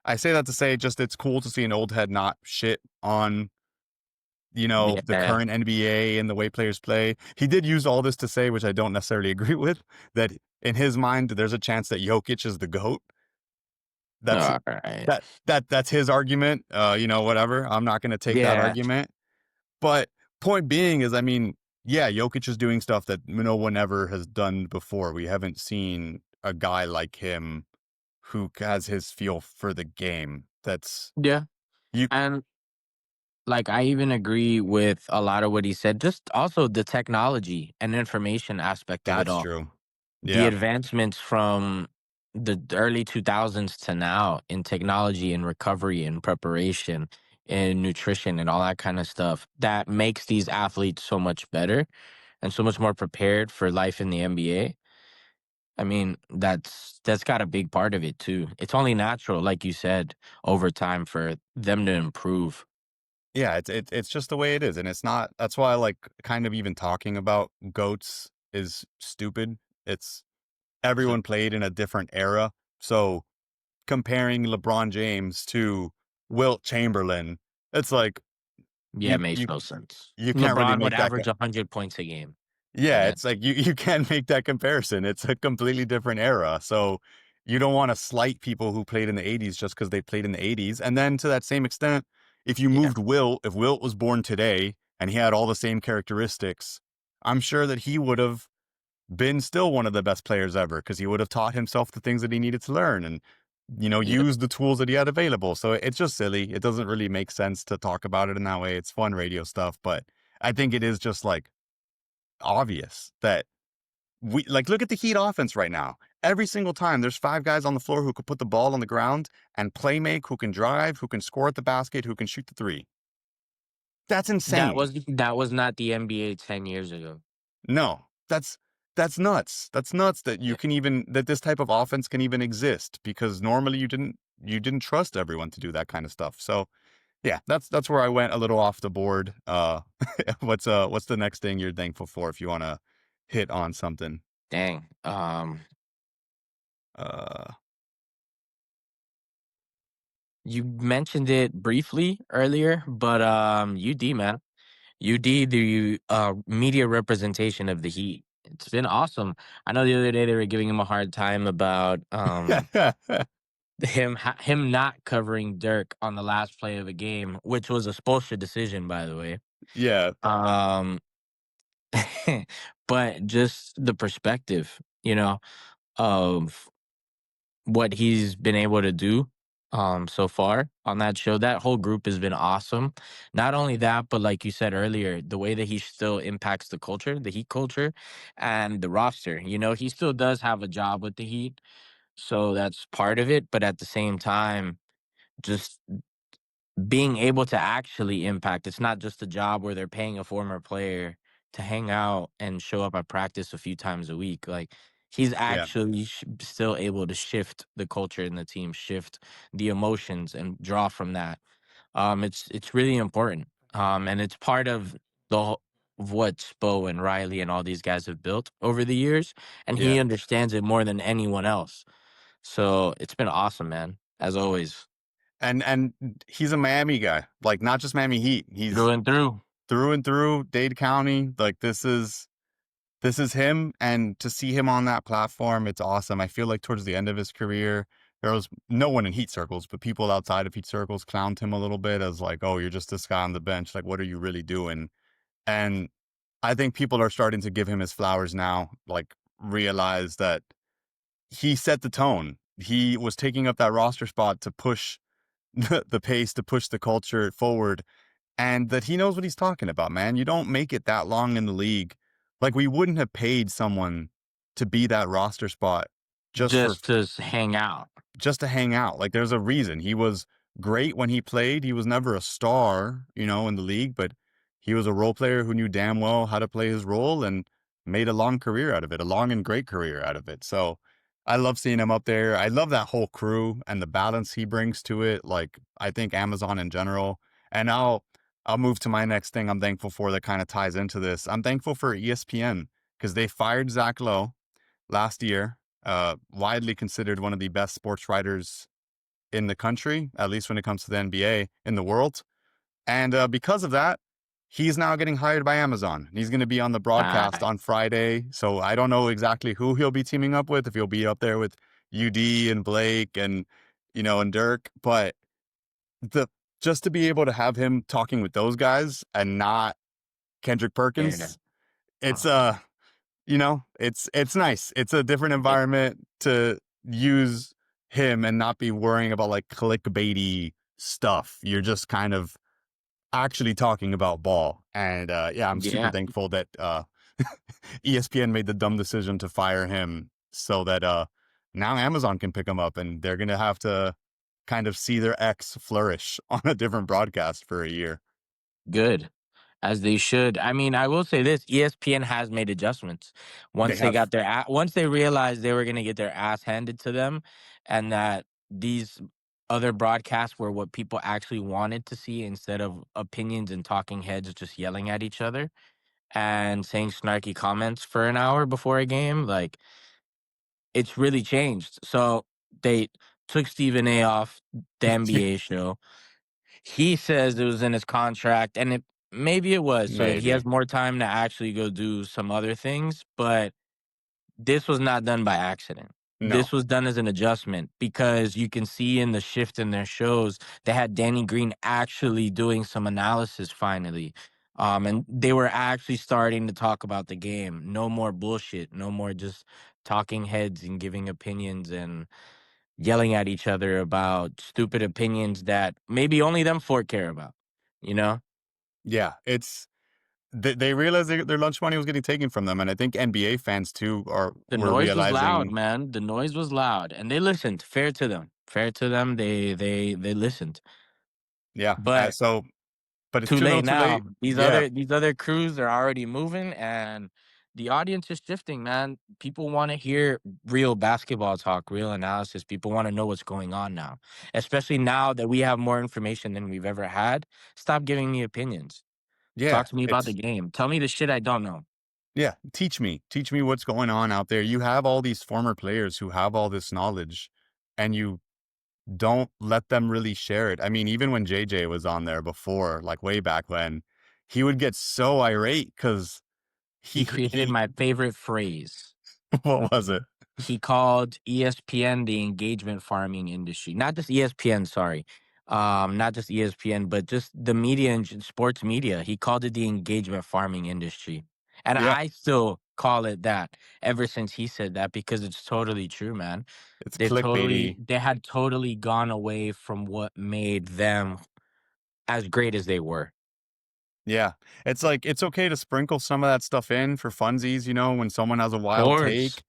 S1: I say that to say just it's cool to see an old head not shit on, the
S2: Yeah.
S1: current NBA and the way players play. He did use all this to say, which I don't necessarily agree with, that in his mind, there's a chance that Jokic is the GOAT. That's
S2: All right.
S1: that's his argument. Whatever. I'm not going to take that
S2: Yeah.
S1: argument. But point being is, I mean, yeah, Jokic is doing stuff that no one ever has done before. We haven't seen a guy like him who has his feel for the game. That's
S2: Yeah.
S1: you.
S2: And like I even agree with a lot of what he said. Just also the technology and information aspect of it
S1: That's
S2: all.
S1: true.
S2: The
S1: Yeah,
S2: advancements from the early 2000s to now in technology and recovery and preparation and nutrition and all that kind of stuff that makes these athletes so much better and so much more prepared for life in the NBA. I mean, that's got a big part of it too. It's only natural, like you said, over time for them to improve.
S1: yeah. It's just the way it is, and it's not. That's why I like kind of even talking about goats is stupid. It's
S2: So
S1: everyone played in a different era, so comparing LeBron James to Wilt Chamberlain, it's like
S2: yeah,
S1: you
S2: it makes
S1: you
S2: no sense.
S1: you can't really
S2: LeBron would
S1: make that.
S2: average 100 points a game.
S1: Yeah,
S2: And
S1: it's like you can't make that comparison. It's a completely different era. So you don't want to slight people who played in the 80s just because they played in the 80s. And then to that same extent, if you
S2: yeah,
S1: moved Wilt, if Wilt was born today and he had all the same characteristics, I'm sure that he would have been still one of the best players ever because he would have taught himself the things that he needed to learn and
S2: yeah,
S1: use the tools that he had available. So it's just silly. It doesn't really make sense to talk about it in that way. It's fun radio stuff, but I think it is just like obvious that we like look at the Heat offense right now. Every single time there's five guys on the floor who could put the ball on the ground and play make, who can drive, who can score at the basket, who can shoot the three. That's insane.
S2: that was not the NBA 10 years ago.
S1: No, that's nuts. That's nuts that you
S2: Yeah,
S1: can even that this type of offense can even exist because normally you didn't trust everyone to do that kind of stuff. So yeah, that's where I went a little off the board. What's the next thing you're thankful for if you want to hit on something?
S2: dang.
S1: Uh
S2: You mentioned it briefly earlier, but UD man, UD the media representation of the Heat. It's been awesome. I know the other day they were giving him a hard time about him not covering Dirk on the last play of a game, which was a Spoelstra decision, by the way.
S1: yeah,
S2: Um, but just the perspective, of what he's been able to do so far on that show. That whole group has been awesome. Not only that, but like you said earlier, the way that he still impacts the culture, the Heat culture, and the roster. He still does have a job with the Heat, so that's part of it. But at the same time, just being able to actually impact. It's not just a job where they're paying a former player to hang out and show up at practice a few times a week. Like he's
S1: yeah,
S2: actually still able to shift the culture in the team, shift the emotions, and draw from that. It's really important, and it's part of of what Spo and Riley and all these guys have built over the years, and
S1: yeah.
S2: he understands it more than anyone else. So it's been awesome, man. As always,
S1: And he's a Miami guy, like not just Miami Heat.
S2: through
S1: He's
S2: and through.
S1: through and through Dade County. Like this is him, and to see him on that platform, it's awesome. I feel like towards the end of his career, there was no one in Heat circles, but people outside of Heat circles clowned him a little bit as like, "Oh, you're just this guy on the bench. Like, what are you really doing?" And I think people are starting to give him his flowers now. Like, realize that he set the tone. He was taking up that roster spot to push the pace, to push the culture forward, and that he knows what he's talking about, man. You don't make it that long in the league. Like, we wouldn't have paid someone to be that roster spot just for
S2: Just to hang out.
S1: just to hang out. Like, there's a reason. He was great when he played. He was never a star, in the league, but he was a role player who knew damn well how to play his role and made a long career out of it, a long and great career out of it. So I love seeing him up there. I love that whole crew and the balance he brings to it. Like I think Amazon in general. And I'll move to my next thing I'm thankful for that kind of ties into this. I'm thankful for ESPN because they fired Zach Lowe last year. Widely considered one of the best sports writers in the country, at least when it comes to the NBA in the world. And because of that, he's now getting hired by Amazon. He's going to be on the broadcast
S2: Uh,
S1: on Friday. So I don't know exactly who he'll be teaming up with, if he'll be up there with UD and Blake and, and Dirk. But the just to be able to have him talking with those guys and not Kendrick
S2: yeah.
S1: Perkins, it's,
S2: Oh, yeah.
S1: it's nice. It's a different environment to use him and not be worrying about like clickbaity stuff. You're just kind of actually talking about ball. And yeah, I'm super
S2: Yeah,
S1: thankful that ESPN made the dumb decision to fire him so that now Amazon can pick him up and they're going to have to kind of see their ex flourish on a different broadcast for a year.
S2: good. As they should. I mean, I will say this: ESPN has made adjustments
S1: They
S2: once they
S1: have,
S2: got once they realized they were going to get their ass handed to them, and that these other broadcasts were what people actually wanted to see instead of opinions and talking heads just yelling at each other and saying snarky comments for an hour before a game. Like, it's really changed. So they took Stephen A. off the NBA show. He says it was in his contract, and maybe it was, so that he
S1: maybe.
S2: has more time to actually go do some other things, but this was not done by accident.
S1: No.
S2: This was done as an adjustment because you can see in the shift in their shows, they had Danny Green actually doing some analysis finally. And they were actually starting to talk about the game. No more bullshit, no more just talking heads and giving opinions and yelling at each other about stupid opinions that maybe only them four care about, you know?
S1: Yeah, they realized their lunch money was getting taken from them. And I think NBA fans too
S2: The
S1: were
S2: noise was loud,
S1: realizing,
S2: man. The noise was loud, and they listened. Fair to them. Fair to them. They listened.
S1: yeah.
S2: But
S1: But it's
S2: too
S1: too little
S2: late
S1: too
S2: now.
S1: late.
S2: These
S1: Yeah.
S2: other crews are already moving, and the audience is shifting, man. People want to hear real basketball talk, real analysis. People want to know what's going on now, especially now that we have more information than we've ever had. Stop giving me opinions.
S1: Yeah.
S2: Talk to me about the game. Tell me the shit I don't know.
S1: Yeah, teach me what's going on out there. You have all these former players who have all this knowledge and you don't let them really share it. I mean, even when JJ was on there before, like way back when, he would get so irate because
S2: He
S1: he
S2: created
S1: he
S2: my favorite phrase.
S1: what was it?
S2: He called ESPN the engagement farming industry. Not just ESPN, sorry. Not just ESPN, but just the media and sports media. He called it the engagement farming industry. And
S1: Yeah,
S2: I still call it that ever since he said that because it's totally true, man.
S1: it's clickbaity.
S2: They had totally gone away from what made them as great as they were.
S1: Yeah. It's like it's okay to sprinkle some of that stuff in for funsies, when someone has a
S2: Of
S1: wild
S2: course.
S1: take.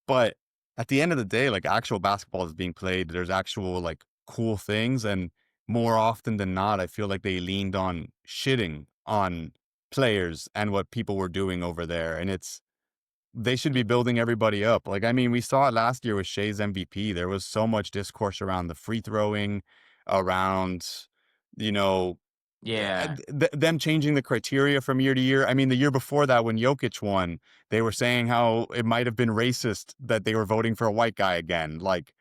S1: But at the end of the day, like actual basketball is being played. There's actual like cool things. And more often than not, I feel like they leaned on shitting on players and what people were doing over there. And they should be building everybody up. Like, I mean, we saw it last year with Shea's MVP. There was so much discourse around the free throwing, around, you know,
S2: Yeah.
S1: them changing the criteria from year to year. I mean, the year before that, when Jokic won, they were saying how it might have been racist that they were voting for a white guy again. Like,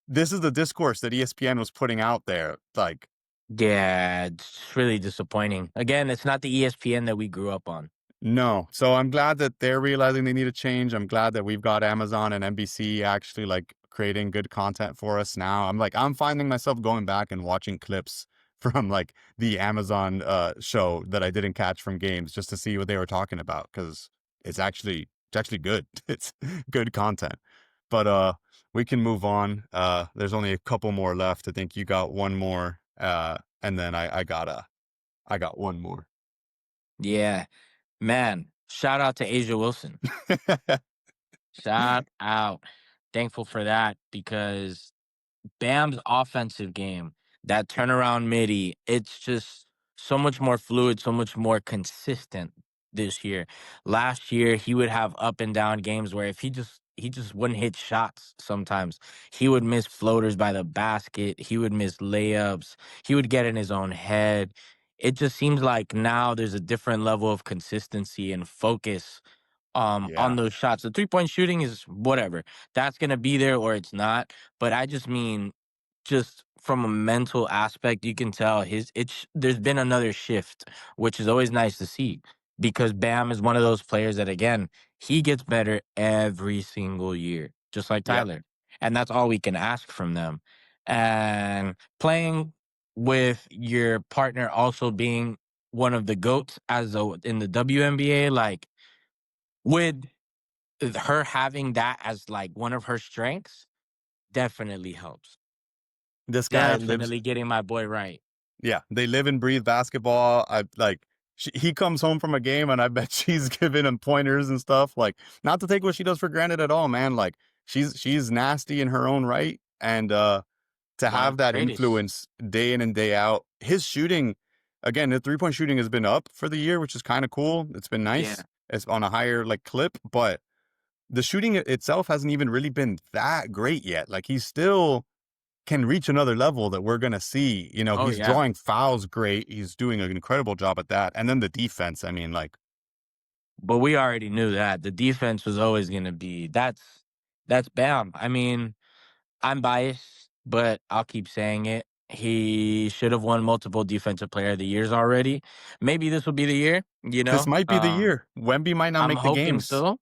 S1: this is the discourse that ESPN was putting out there. Like,
S2: Yeah. It's really disappointing. Again, it's not the ESPN that we grew up on.
S1: no. So I'm glad that they're realizing they need a change. I'm glad that we've got Amazon and NBC actually like creating good content for us now. I'm finding myself going back and watching clips from like the Amazon show that I didn't catch from games just to see what they were talking about because it's actually good. It's good content. But we can move on. There's only a couple more left. I think you got one more. And then I got one more.
S2: Yeah. Man, shout out to Asia Wilson. Shout out. Thankful for that because Bam's offensive game, that turnaround midi, it's just so much more fluid, so much more consistent this year. Last year, he would have up and down games where if he just he just wouldn't hit shots sometimes. He would miss floaters by the basket. He would miss layups. He would get in his own head. It just seems like now there's a different level of consistency and focus on
S1: Yeah.
S2: those shots. The three-point shooting is whatever. That's gonna be there or it's not. But I just mean just from a mental aspect, you can tell there's been another shift, which is always nice to see because Bam is one of those players that again, he gets better every single year, just like
S1: Yep.
S2: Tyler. And that's all we can ask from them. And playing with your partner also being one of the GOATs in the WNBA, like with her having that as like one of her strengths, definitely helps.
S1: This guy lives.
S2: Definitely getting my boy right.
S1: Yeah, they live and breathe basketball. I like. He comes home from a game, and I bet she's giving him pointers and stuff. Like, not to take what she does for granted at all, man. Like, she's nasty in her own right, and to
S2: One
S1: have
S2: of the
S1: that
S2: greatest.
S1: influence day in and day out. His shooting, again, the 3-point shooting has been up for the year, which is kind of cool. It's been
S2: Yeah.
S1: nice. It's on a higher like clip, but the shooting itself hasn't even really been that great yet. Like, he's still can reach another level that we're gonna see.
S2: Oh,
S1: He's
S2: yeah.
S1: drawing fouls great. He's doing an incredible job at that. And then the defense, I mean, like,
S2: But we already knew that. The defense was always gonna be that's Bam. I mean, I'm biased, but I'll keep saying it. He should have won multiple defensive player of the years already. Maybe this will be the year, you
S1: this
S2: know?
S1: might be the year. Wemby might not
S2: I'm
S1: make the
S2: hoping
S1: games.
S2: so.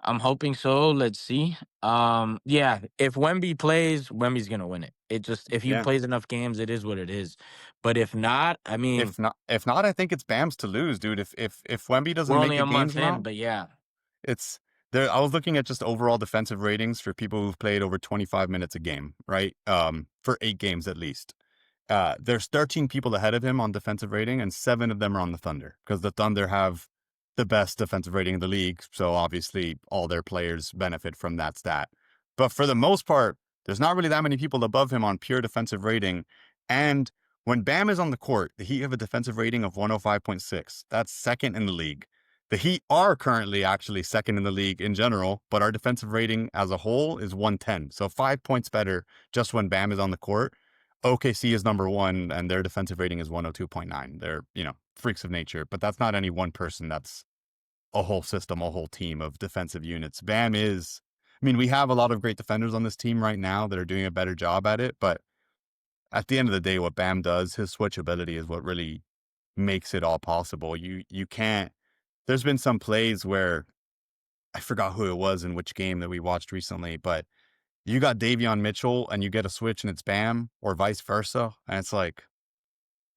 S2: I'm hoping so. Let's see. Yeah, if Wemby plays, Wemby's gonna win it. It just if he
S1: Yeah.
S2: plays enough games, it is what it is. But if not, I mean,
S1: If not, I think it's Bam's to lose, dude. If Wemby
S2: we're
S1: doesn't make
S2: only
S1: the
S2: a
S1: games
S2: month in,
S1: now,
S2: but yeah,
S1: it's there. I was looking at just overall defensive ratings for people who've played over 25 minutes a game, right? For 8 games at least. There's 13 people ahead of him on defensive rating, and 7 of them are on the Thunder because the Thunder have the best defensive rating in the league. So obviously, all their players benefit from that stat. But for the most part, there's not really that many people above him on pure defensive rating. And when Bam is on the court, the Heat have a defensive rating of 105.6. That's second in the league. The Heat are currently actually second in the league in general, but our defensive rating as a whole is 110. So 5 points better just when Bam is on the court. OKC is number one, and their defensive rating is 102.9. They're, freaks of nature, but that's not any one person. That's a whole system, a whole team of defensive units. Bam is, I mean, we have a lot of great defenders on this team right now that are doing a better job at it, but at the end of the day, what Bam does, his switchability is what really makes it all possible. You can't, there's been some plays where I forgot who it was in which game that we watched recently, but you got Davion Mitchell and you get a switch and it's Bam or vice versa. And it's like,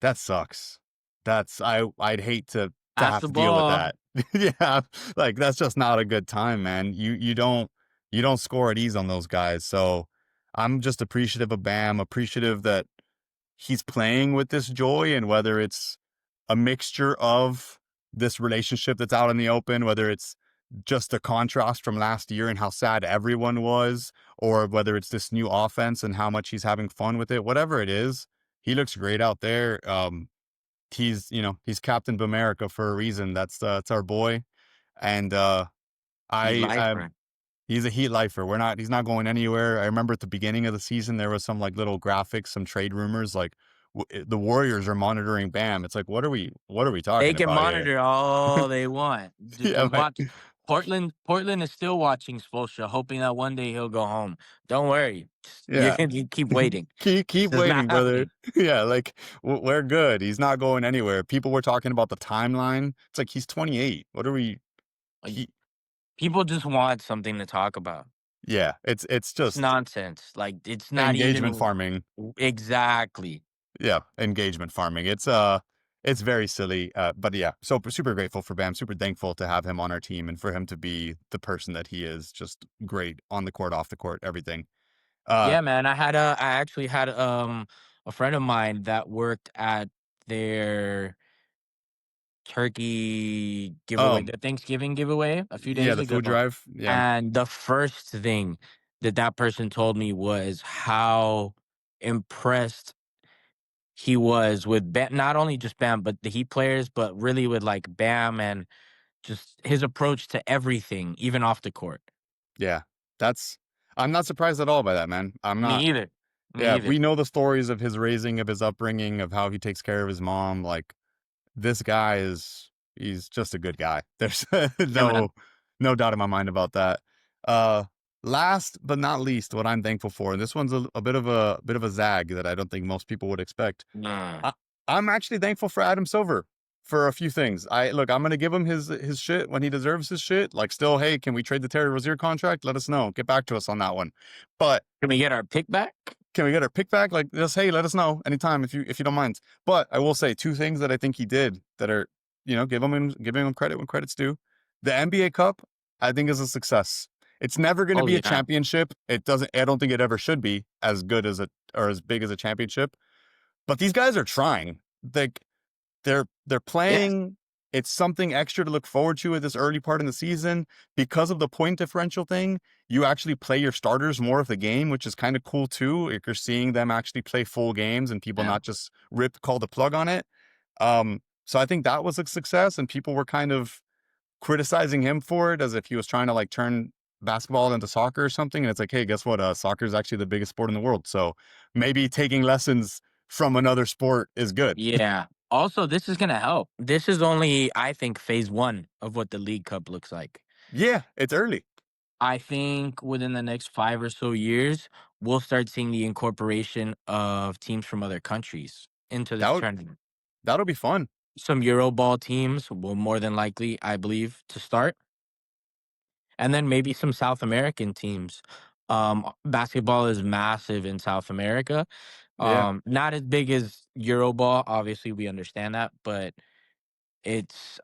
S1: that sucks. I'd hate to
S2: pass
S1: have
S2: the
S1: to deal with
S2: ball.
S1: that. Yeah. Like, that's just not a good time, man. You don't score at ease on those guys. So I'm just appreciative of Bam, appreciative that he's playing with this joy, and whether it's a mixture of this relationship that's out in the open, whether it's just a contrast from last year and how sad everyone was, or whether it's this new offense and how much he's having fun with it, whatever it is, he looks great out there. He's Captain America for a reason. That's our boy. And
S2: He's
S1: I
S2: lifer.
S1: he's a Heat lifer. He's not going anywhere. I remember at the beginning of the season, there was some like little graphics, some trade rumors, like the Warriors are monitoring Bam. It's like, what are we
S2: They
S1: talking
S2: can
S1: about here?
S2: monitor all they want.
S1: Yeah, man.
S2: Watch Portland is still watching Spoelstra, hoping that one day he'll go home. Don't worry. You
S1: Yeah.
S2: can you keep waiting.
S1: Keep
S2: It's not
S1: waiting, brother.
S2: happening.
S1: Yeah, like we're good. He's not going anywhere. People were talking about the timeline. It's like he's 28. What are we?
S2: Like,
S1: He,
S2: people just want something to talk about.
S1: yeah, it's
S2: It's
S1: just
S2: nonsense. Like it's not
S1: engagement
S2: even
S1: farming.
S2: exactly.
S1: Yeah, engagement farming. It's very silly. But yeah, so super grateful for Bam. Super thankful to have him on our team and for him to be the person that he is. Just great on the court, off the court, everything. Uh,
S2: Yeah, man. I actually had a friend of mine that worked at their turkey giveaway,
S1: um,
S2: the Thanksgiving giveaway a few
S1: yeah,
S2: days
S1: the food
S2: ago.
S1: drive. Yeah,
S2: And the first thing that person told me was how impressed he was with Bam, not only just Bam, but the Heat players, but really with like Bam and just his approach to everything, even off the court.
S1: yeah. That's I'm not surprised at all by that, man. I'm
S2: Me
S1: not.
S2: either. Me
S1: Yeah,
S2: either.
S1: we know the stories of his raising, of his upbringing, of how he takes care of his mom. Like this guy he's just a good guy. There's
S2: Yeah, man.
S1: no doubt in my mind about that. Uh Last but not least, what I'm thankful for, and this one's a bit of a zag that I don't think most people would expect.
S2: Mm.
S1: I, I'm actually thankful for Adam Silver for a few things. I'm gonna give him his shit when he deserves his shit. Like still, hey, can we trade the Terry Rozier contract? Let us know. Get back to us on that one. But
S2: Can we get our pick back?
S1: can we get our pick back? Like, just hey, let us know anytime if you don't mind. But I will say two things that I think he did that are, giving him credit when credit's due. The NBA Cup, I think, is a success. It's never going to
S2: Oh
S1: be a
S2: yeah.
S1: championship. It doesn't. I don't think it ever should be as good as or as big as a championship. But these guys are trying. Like they're
S2: Yeah.
S1: playing. It's something extra to look forward to at this early part in the season because of the point differential thing. You actually play your starters more of the game, which is kind of cool too. If you're seeing them actually play full games and people
S2: Yeah.
S1: not just call the plug on it. So I think that was a success, and people were kind of criticizing him for it as if he was trying to like turn basketball into soccer or something. And it's like, hey, guess what? Soccer is actually the biggest sport in the world. So maybe taking lessons from another sport is good.
S2: Yeah. Also, this is gonna help. This is only, I think, phase one of what the League Cup looks like.
S1: Yeah, it's early.
S2: I think within the next 5 or so years, we'll start seeing the incorporation of teams from other countries into
S1: That
S2: this
S1: would
S2: tournament.
S1: that'll be fun.
S2: Some Euroball teams will more than likely, I believe, to start, and then maybe some South American teams. Basketball is massive in South America.
S1: Yeah.
S2: Not as big as Euroball, obviously, we understand that, but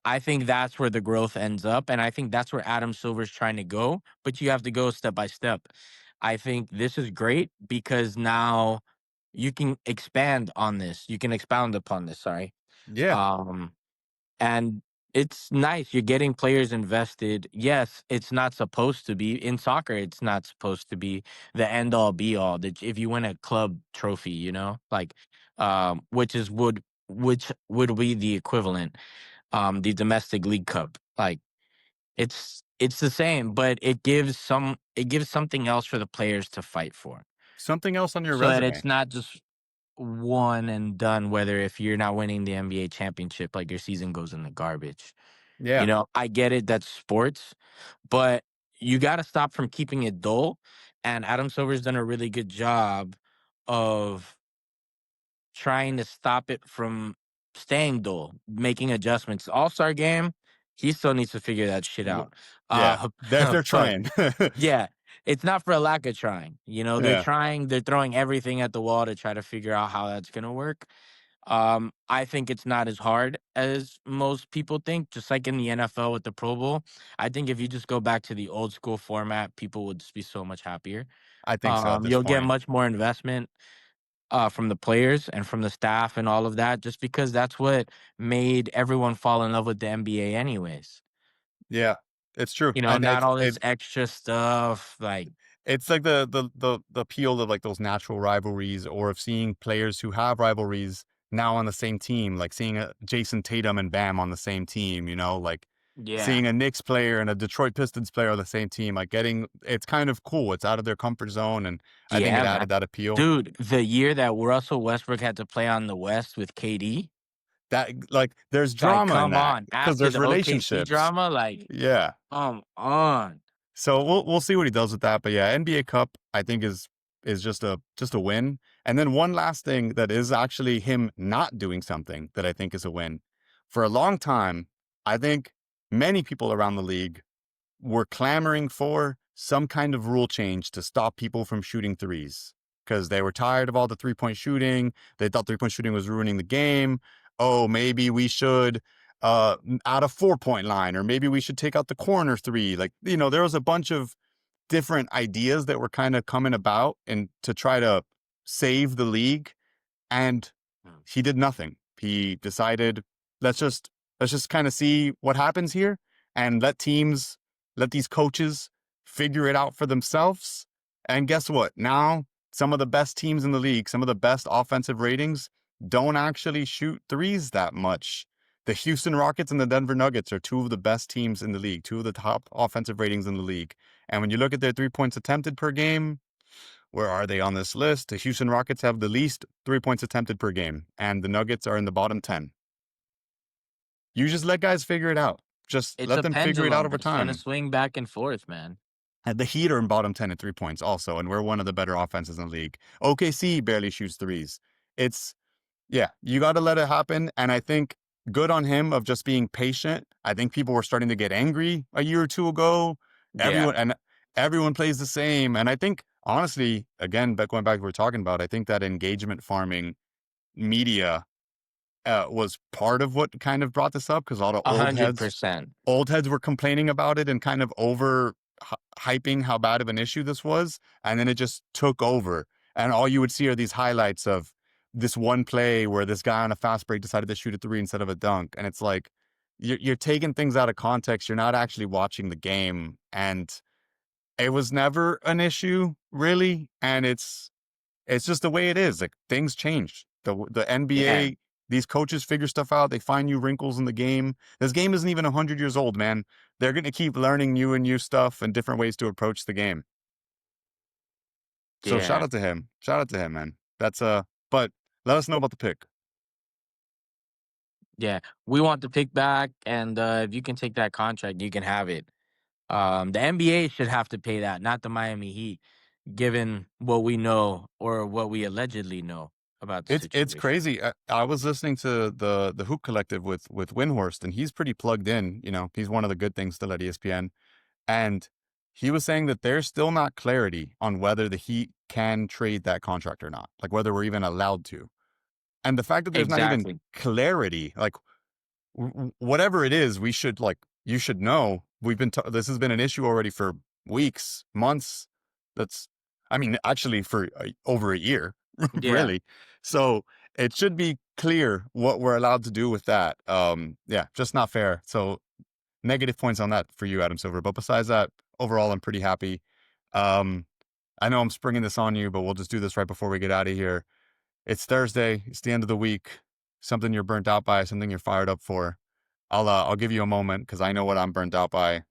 S2: I think that's where the growth ends up, and I think that's where Adam Silver's trying to go, but you have to go step by step. I think this is great because now you can expand on this. You can expound upon this, sorry.
S1: Yeah.
S2: Um, and it's nice. You're getting players invested. Yes, it's not supposed to be in soccer. It's not supposed to be the end all be all. That if you win a club trophy, like, which would be the equivalent, the domestic league cup. Like it's the same, but it gives something else for the players to fight for,
S1: Something else on your
S2: so that it's
S1: resume.
S2: not just one and done. Whether if you're not winning the NBA championship, like your season goes in the garbage.
S1: Yeah.
S2: I get it. That's sports, but you got to stop from keeping it dull. And Adam Silver's done a really good job of trying to stop it from staying dull, making adjustments. All-Star game, he still needs to figure that shit
S1: W-
S2: out.
S1: Yeah.
S2: Uh,
S1: They're
S2: but
S1: trying.
S2: yeah, it's not for a lack of trying. They're
S1: Yeah.
S2: trying, they're throwing everything at the wall to try to figure out how that's gonna work. I think it's not as hard as most people think, just like in the NFL with the Pro Bowl. I think if you just go back to the old school format, people would just be so much happier.
S1: I think so at this
S2: You'll get
S1: point.
S2: much more investment from the players and from the staff and all of that, just because that's what made everyone fall in love with the NBA, anyways.
S1: Yeah. It's true. And
S2: Not all this extra stuff. Like,
S1: it's like the appeal of like those natural rivalries, or of seeing players who have rivalries now on the same team, like seeing a Jason Tatum and Bam on the same team, like
S2: yeah,
S1: seeing a Knicks player and a Detroit Pistons player on the same team, like it's kind of cool. It's out of their comfort zone, and I think it
S2: yeah, man.
S1: added that appeal.
S2: Dude, the year that Russell Westbrook had to play on the West with KD,
S1: That like there's
S2: like,
S1: drama in
S2: come
S1: that
S2: on.
S1: because
S2: After
S1: there's
S2: the OKC
S1: relationships.
S2: drama, like,
S1: Yeah.
S2: come on.
S1: So we'll see what he does with that. But yeah, NBA Cup I think is just a win. And then one last thing that is actually him not doing something that I think is a win. For a long time, I think many people around the league were clamoring for some kind of rule change to stop people from shooting threes because they were tired of all the 3-point shooting. They thought 3-point shooting was ruining the game. Oh, maybe we should add a 4-point line, or maybe we should take out the corner three. Like, there was a bunch of different ideas that were kind of coming about and to try to save the league, and
S2: Mm.
S1: he did nothing. He decided, let's just kind of see what happens here, and let these coaches figure it out for themselves. And guess what? Now, some of the best teams in the league, some of the best offensive ratings don't actually shoot threes that much. The Houston Rockets and the Denver Nuggets are two of the best teams in the league, two of the top offensive ratings in the league. And when you look at their 3 points attempted per game, where are they on this list? The Houston Rockets have the least 3 points attempted per game, and the Nuggets are in the bottom 10. You just let guys figure it out. Just
S2: It's
S1: let
S2: a
S1: them figure it out
S2: pendulum.
S1: over
S2: It's gonna
S1: time.
S2: swing back and forth, man.
S1: And the Heat are in bottom 10 at 3 points also, and we're one of the better offenses in the league. OKC barely shoots threes. It's, yeah, you got to let it happen. And I think good on him of just being patient. I think people were starting to get angry a year or two ago.
S2: Yeah.
S1: Everyone plays the same. And I think, honestly, again, going back to what we're talking about, I think that engagement farming media was part of what kind of brought this up, because a lot of
S2: hundred percent.
S1: old heads were complaining about it and kind of over hyping how bad of an issue this was. And then it just took over. And all you would see are these highlights of this one play where this guy on a fast break decided to shoot a three instead of a dunk. And it's like, you're taking things out of context. You're not actually watching the game. And it was never an issue, really. And it's just the way it is. Like, things change. The
S2: Yeah.
S1: NBA, these coaches figure stuff out. They find new wrinkles in the game. This game isn't even 100 years old, man. They're going to keep learning new and new stuff and different ways to approach the game. So shout
S2: Yeah.
S1: out to him. Shout out to him, man. But let us know about the pick.
S2: Yeah. We want the pick back, and if you can take that contract, you can have it. The NBA should have to pay that, not the Miami Heat, given what we know or what we allegedly know about the
S1: It's
S2: situation.
S1: crazy. I was listening to the Hoop Collective with Windhorst, and he's pretty plugged in. You know, he's one of the good things still at ESPN. And he was saying that there's still not clarity on whether the Heat can trade that contract or not, like whether we're even allowed to. And the fact that there's not even
S2: Exactly.
S1: clarity, like whatever it is, you should know. This has been an issue already for weeks, months. That's, I mean, actually for over a year,
S2: Yeah.
S1: really. So it should be clear what we're allowed to do with that. Yeah, just not fair. So negative points on that for you, Adam Silver. But besides that, overall, I'm pretty happy. Um, I know I'm springing this on you, but we'll just do this right before we get out of here. It's Thursday. It's the end of the week. Something you're burnt out by, something you're fired up for. I'll give you a moment because I know what I'm burnt out by.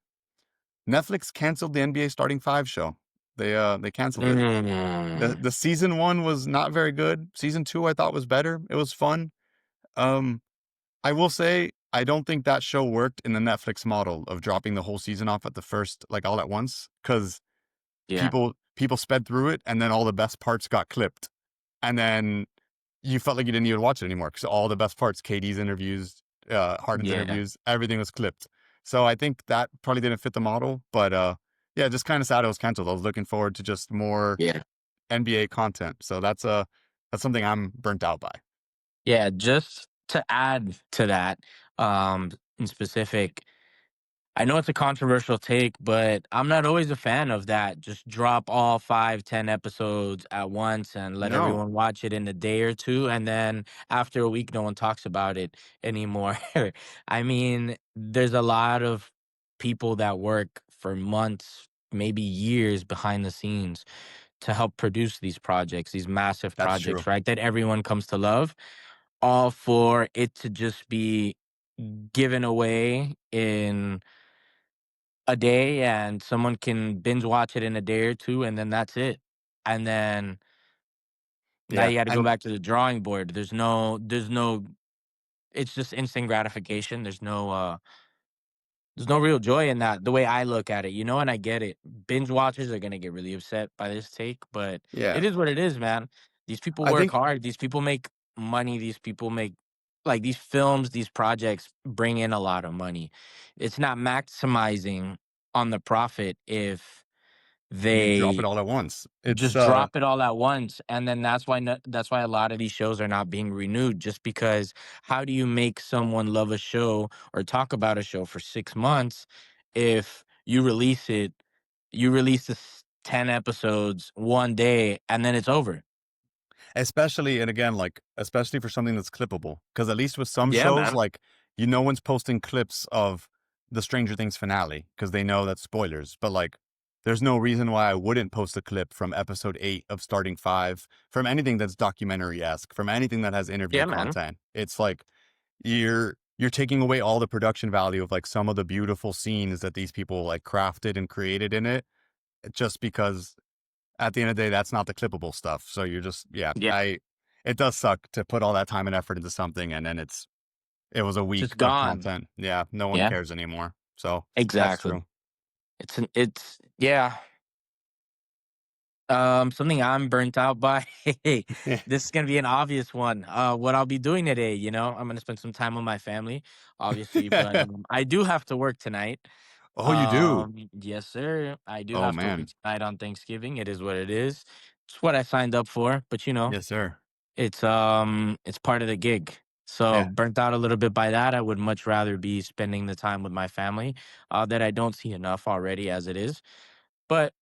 S1: Netflix canceled the NBA Starting Five show. They canceled it.
S2: Mm.
S1: The season one was not very good. Season two I thought was better. It was fun. Um, I will say I don't think that show worked in the Netflix model of dropping the whole season off at the first, like all at once, because
S2: Yeah.
S1: people sped through it and then all the best parts got clipped. And then you felt like you didn't even watch it anymore because all the best parts, KD's interviews, Harden's
S2: Yeah.
S1: interviews, everything was clipped. So I think that probably didn't fit the model. But yeah, just kind of sad it was canceled. I was looking forward to just more
S2: Yeah.
S1: NBA content. So that's something I'm burnt out by.
S2: Yeah. Just to add to that, in specific, I know it's a controversial take, but I'm not always a fan of that. Just drop all 5, 10 episodes at once and let
S1: No,
S2: everyone watch it in a day or two. And then after a week, no one talks about it anymore. I mean, there's a lot of people that work for months, maybe years behind the scenes to help produce these projects, these massive
S1: that's true.
S2: projects, right? That everyone comes to love, all for it to just be given away in a day, and someone can binge watch it in a day or 2, and then that's it. And then now
S1: Yeah,
S2: you gotta go
S1: and
S2: back to the drawing board. There's no it's just instant gratification. There's no real joy in that, the way I look at it, and I get it. Binge watchers are gonna get really upset by this take, but
S1: yeah,
S2: it is what it is, man. These people
S1: I
S2: work
S1: think
S2: hard. These people make money. These people make like, these films, these projects bring in a lot of money. It's not maximizing on the profit if
S1: you drop it
S2: they
S1: all at once. It's
S2: just drop it all at once, and then that's why a lot of these shows are not being renewed, just because how do you make someone love a show or talk about a show for 6 months if you release this 10 episodes one day and then it's over?
S1: especially, and again, like, especially for something that's clippable. Because at least with some
S2: Yeah,
S1: shows,
S2: man.
S1: like, no one's posting clips of the Stranger Things finale because they know that's spoilers. But like, there's no reason why I wouldn't post a clip from episode 8 of Starting Five, from anything that's documentary esque, from anything that has interview
S2: Yeah, man.
S1: content. It's like you're you're taking away all the production value of like some of the beautiful scenes that these people like crafted and created in it, just because at the end of the day, that's not the clippable stuff. So you're just, yeah,
S2: Yeah,
S1: it does suck to put all that time and effort into something and then it was a week
S2: just
S1: of
S2: gone.
S1: content. Yeah, no one
S2: Yeah,
S1: cares anymore. So that's
S2: exactly.
S1: true.
S2: It's yeah. Something I'm burnt out by. This is gonna be an obvious one. What I'll be doing today, I'm gonna spend some time with my family, obviously, but I do have to work tonight.
S1: Oh, you do?
S2: Yes, sir. I do
S1: Oh,
S2: have to work
S1: man.
S2: tonight on Thanksgiving. It is what it is. It's what I signed up for, but
S1: Yes, sir.
S2: it's part of the gig. So
S1: Yeah,
S2: burnt out a little bit by that. I would much rather be spending the time with my family, that I don't see enough already as it is. But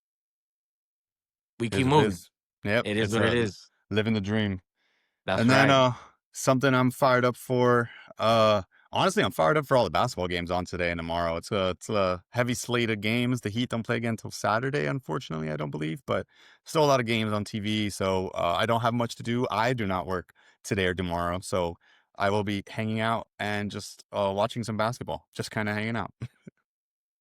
S2: we
S1: is
S2: keep
S1: what it
S2: moving.
S1: is. Yep,
S2: It is
S1: it's
S2: what it is.
S1: living the dream.
S2: That's
S1: And then
S2: right.
S1: something I'm fired up for. Honestly, I'm fired up for all the basketball games on today and tomorrow. It's a heavy slate of games. The Heat don't play again until Saturday, unfortunately, I don't believe, but still a lot of games on TV. So I don't have much to do. I do not work today or tomorrow, so I will be hanging out and just watching some basketball, just kind of hanging out.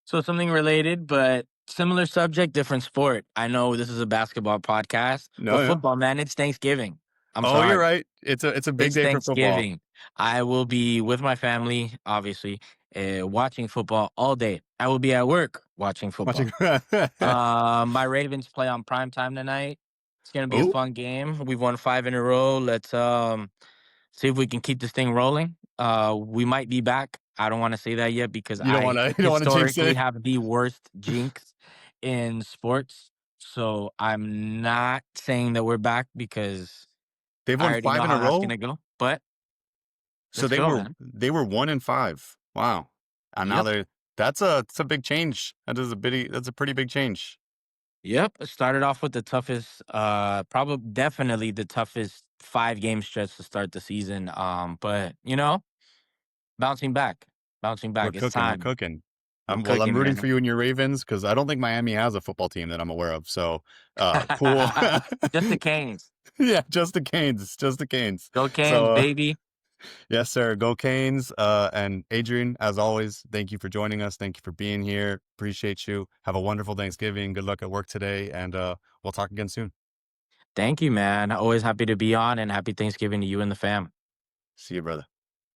S2: So something related, but similar subject, different sport. I know this is a basketball podcast, but
S1: No, yeah.
S2: football, man, it's Thanksgiving. I'm
S1: Oh, you're
S2: sorry.
S1: right. It's a big
S2: It's
S1: day for football.
S2: Thanksgiving. I will be with my family, obviously, watching football all day. I will be at work watching
S1: Watching.
S2: football. My Ravens play on prime time tonight. It's gonna be a
S1: Oh,
S2: fun game. We've won 5 in a row. Let's see if we can keep this thing rolling. We might be back. I don't want to say that yet because
S1: you don't want
S2: I
S1: to you don't want to jinx
S2: historically
S1: it.
S2: have the worst jinx in sports. So I'm not saying that we're back because
S1: They've
S2: I
S1: won
S2: already know
S1: 5 in a
S2: how that's
S1: row.
S2: gonna go. But
S1: So
S2: let's
S1: they
S2: go,
S1: were
S2: man.
S1: they were 1-5. Wow. And now
S2: Yep.
S1: that's a big change. That's a pretty big change.
S2: Yep. It started off with the toughest, probably definitely the toughest 5 game stretch to start the season. But bouncing back, bouncing
S1: We're
S2: back. It's
S1: cooking. We're
S2: time.
S1: cooking.
S2: We're
S1: I'm
S2: cooking,
S1: rooting for
S2: man.
S1: you and your Ravens because I don't think Miami has a football team that I'm aware of. So, cool.
S2: Just the Canes.
S1: Yeah, just the Canes, just the Canes.
S2: Go Canes,
S1: So,
S2: baby.
S1: yes, sir. Go Canes. And Adrian, as always, thank you for joining us. Thank you for being here. Appreciate you. Have a wonderful Thanksgiving. Good luck at work today, and we'll talk again soon.
S2: Thank you, man. Always happy to be on and happy Thanksgiving to you and the fam.
S1: See you, brother.